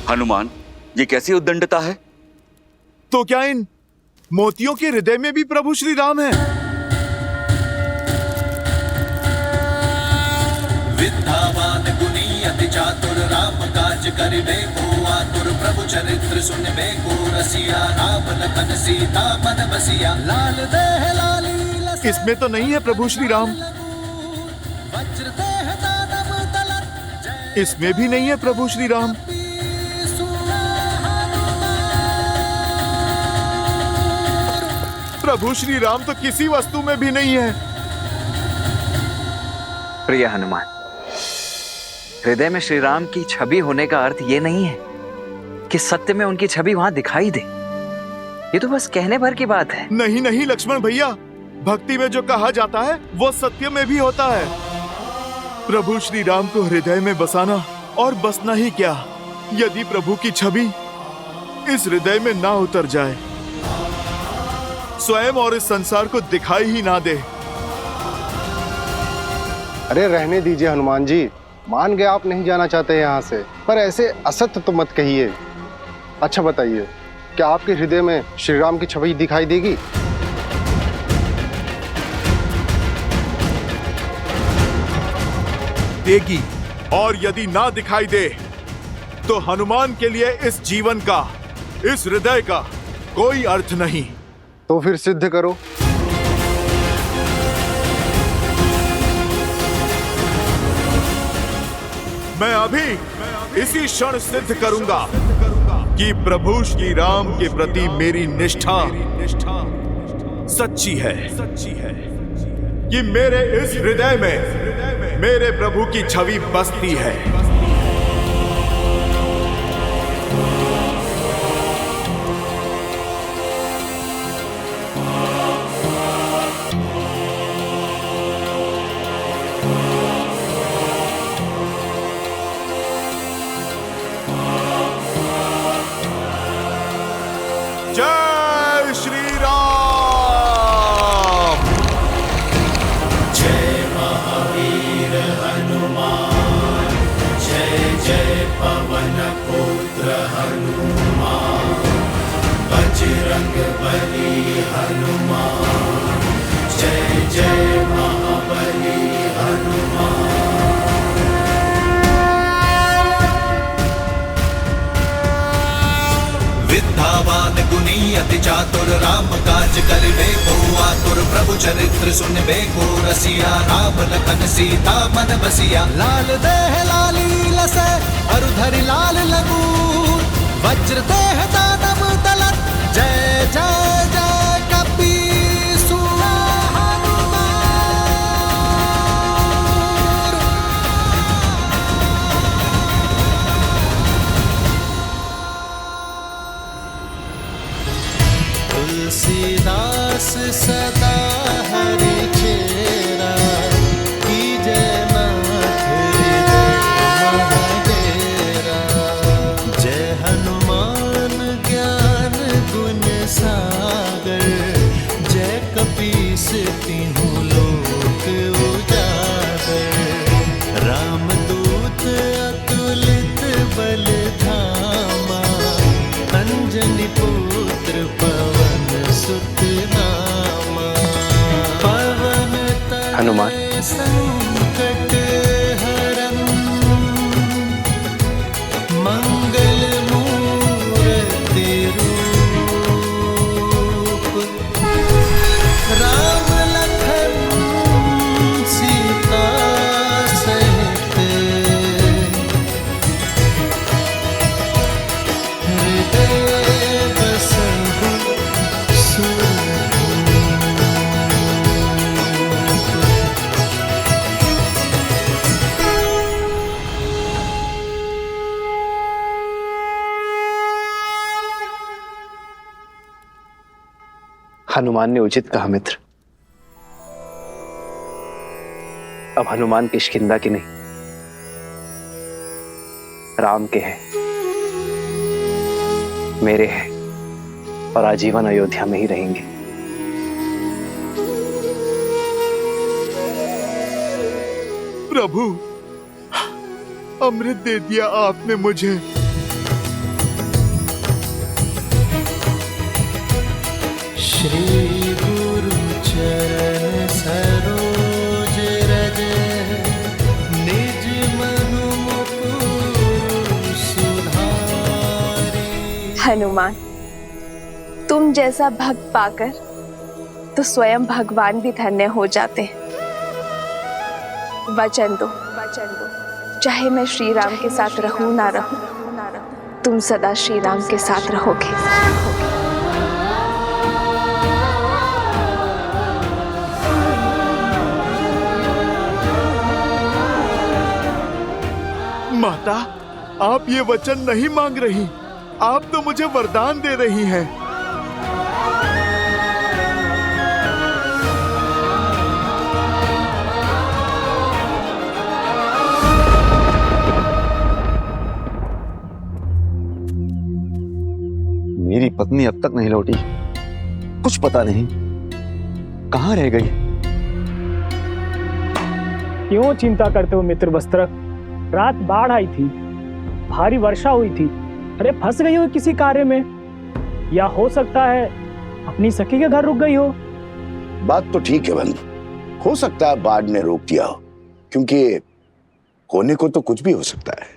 हनुमान, ये कैसी उद्दंडता है? तो क्या इन मोतियों के हृदय में भी प्रभु श्री राम है? विद्यावान गुणी अति चातुर राम काज करिबे को आतुर प्रभु चरित्र सुनबे को रसिया राम लखन सीता मन बसिया लाल देह लाली। इसमें तो नहीं है प्रभु श्री राम। इसमें भी नहीं है प्रभु श्री राम। प्रभु श्री राम तो किसी वस्तु में भी नहीं है। प्रिय हनुमान, हृदय में श्री राम की छवि होने का अर्थ ये नहीं है कि सत्य में उनकी छवि वहां दिखाई दे। ये तो बस कहने भर की बात है। नहीं नहीं लक्ष्मण भैया, भक्ति में जो कहा जाता है वो सत्य में भी होता है। प्रभु श्री राम को हृदय में बसाना और बसना ही क्या, यदि प्रभु की छवि इस हृदय में ना उतर जाए, स्वयं और इस संसार को दिखाई ही ना दे। अरे रहने दीजिए हनुमान जी, मान गए आप नहीं जाना चाहते यहाँ से, पर ऐसे असत्य तो मत कहिए। अच्छा बताइए, क्या आपके हृदय में श्री राम की छवि दिखाई देगी? देगी, और यदि ना दिखाई दे तो हनुमान के लिए इस जीवन का, इस हृदय का कोई अर्थ नहीं। तो फिर सिद्ध करो। मैं अभी इसी क्षण सिद्ध करूंगा कि प्रभु श्री राम के प्रति मेरी निष्ठा सच्ची है, कि मेरे इस हृदय में मेरे प्रभु की छवि बसती है। जय श्री राम। जय महावीर हनुमान, जय जय पवन पुत्र हनुमान, बजरंग बली हनुमान, जय जय महाबली हनुमान। विद्यावान गुणी अति चातुर राम काज करिबे को आतुर प्रभु चरित्र सुनबे को रसिया राम लखन सीता मन बसिया लाल देह लाली लसै अरुधरि लाल लगूर वज्र देह दानव दलत जय जय जय कपीसु तुलसीदास सदा हरि चेरा कीजय नाथ हृदय महाडेरा। जय हनुमान ज्ञान गुण सागर, जय कपीस तिहु लोक उजागर। रामदूत अतुलित बल धामा, अंजनी पुत्र पवन सुत नामा। पवन हनुमान, संकट हरन, मंगल मूर्ति रूप। हनुमान ने उचित कहा मित्र। अब हनुमान किष्किंधा के नहीं, राम के हैं, मेरे हैं, और आजीवन अयोध्या में ही रहेंगे। प्रभु, अमृत दे दिया आपने मुझे। श्री गुरु चरण सरोज रज निज मनु मुकुर सुधारे। हनुमान, तुम जैसा भक्त पाकर तो स्वयं भगवान भी धन्य हो जाते हैं। वचन दो, चाहे मैं श्री राम के साथ रहूं ना रहूं, तुम सदा श्री राम के साथ रहोगे। माता, आप ये वचन नहीं मांग रही, आप तो मुझे वरदान दे रही हैं। मेरी पत्नी अब तक नहीं लौटी, कुछ पता नहीं कहाँ रह गई। क्यों चिंता करते हो मित्र वस्त्रक? रात बाढ़ आई थी, भारी वर्षा हुई थी। अरे फंस गई हो किसी कार्य में, या हो सकता है अपनी सखी के घर रुक गई हो। बात तो ठीक है बंधु, हो सकता है बाढ़ ने रोक दिया हो, क्योंकि होने को तो कुछ भी हो सकता है।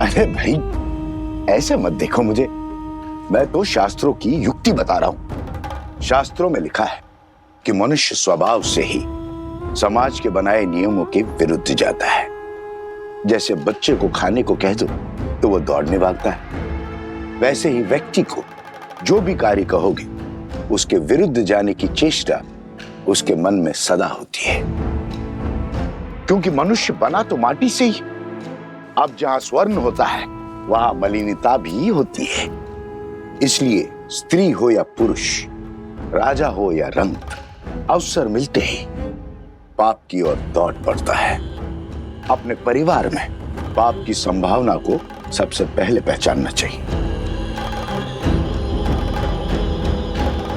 अरे भाई, ऐसे मत देखो मुझे, मैं तो शास्त्रों की युक्ति बता रहा हूं। शास्त्रों में लिखा है कि मनुष्य स्वभाव से ही समाज के बनाए नियमों के विरुद्ध जाता है। जैसे बच्चे को खाने को कह दो तो वो दौड़ने भागता है, वैसे ही व्यक्ति को जो भी कार्य कहोगे उसके विरुद्ध जाने की चेष्टा उसके मन में सदा होती है। क्योंकि मनुष्य बना तो माटी से ही, अब जहां स्वर्ण होता है वहां मलिनता भी होती है। इसलिए स्त्री हो या पुरुष, राजा हो या रंक, अवसर मिलते ही पाप की ओर दौड़ पड़ता है। अपने परिवार में पाप की संभावना को सबसे पहले पहचानना चाहिए।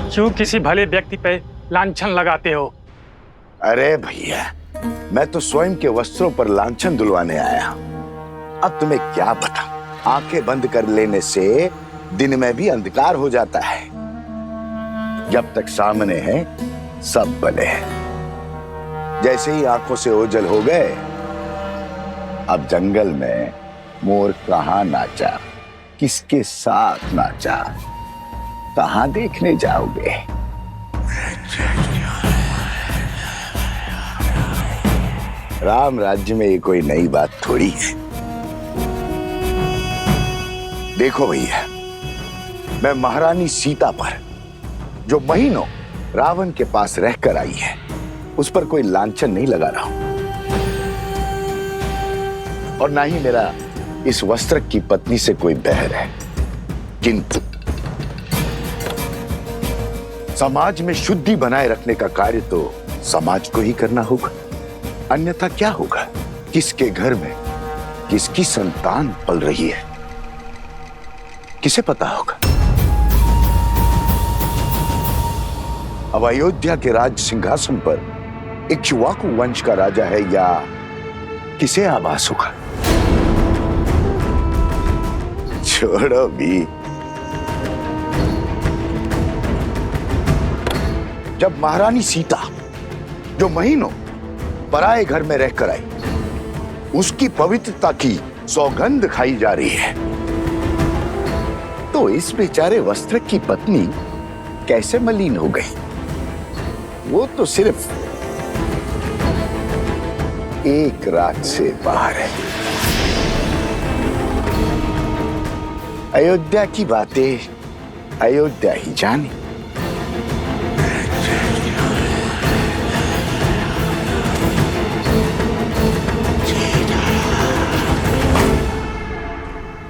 क्यों किसी भले व्यक्ति पे लांछन लगाते हो? अरे भैया, मैं तो स्वयं के वस्त्रों पर लांछन दुलवाने आया। अब तुम्हें क्या बताऊं, आंखें बंद कर लेने से दिन में भी अंधकार हो जाता है। जब तक सामने है सब भले हैं। जैसे ही आंखों से ओझल हो गए, अब जंगल में मोर कहाँ नाचा, किसके साथ नाचा, कहाँ देखने जाओगे? राम राज्य में ये कोई नई बात थोड़ी है। देखो भैया, मैं महारानी सीता पर जो महीनों रावण के पास रहकर आई है, उस पर कोई लांछन नहीं लगा रहा हूं, और ना ही मेरा इस वस्त्र की पत्नी से कोई बैर है। किंतु समाज में शुद्धि बनाए रखने का कार्य तो समाज को ही करना होगा, अन्यथा क्या होगा? किसके घर में किसकी संतान पल रही है, किसे पता होगा? अब अयोध्या के राज सिंहासन पर इक्ष्वाकु वंश का राजा है या किसे आभास होगा? छोड़ो भी। जब महारानी सीता जो महीनों पराए घर में रहकर आई, उसकी पवित्रता की सौगंध खाई जा रही है, तो इस बेचारे वस्त्र की पत्नी कैसे मलिन हो गई? वो तो सिर्फ एक रात से बाहर है। अयोध्या की बातें अयोध्या ही जाने।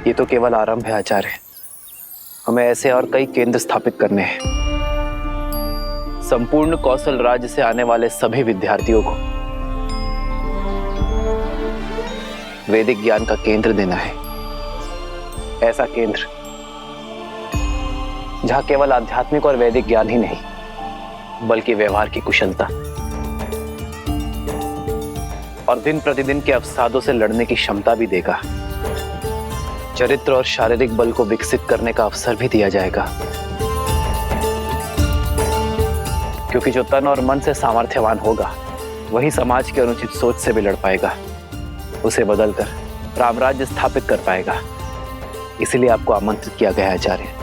ये तो केवल आरंभ है आचार्य। हमें ऐसे और कई केंद्र स्थापित करने हैं। संपूर्ण कौशल राज्य से आने वाले सभी विद्यार्थियों को वैदिक ज्ञान का केंद्र देना है। ऐसा केंद्र जहां केवल आध्यात्मिक और वैदिक ज्ञान ही नहीं बल्कि व्यवहार की कुशलता और दिन प्रतिदिन के अवसादों से लड़ने की क्षमता भी देगा। चरित्र और शारीरिक बल को विकसित करने का अवसर भी दिया जाएगा, क्योंकि जो तन और मन से सामर्थ्यवान होगा वही समाज की अनुचित सोच से भी लड़ पाएगा, उसे बदलकर रामराज्य स्थापित कर पाएगा। इसीलिए आपको आमंत्रित किया गया है आचार्य।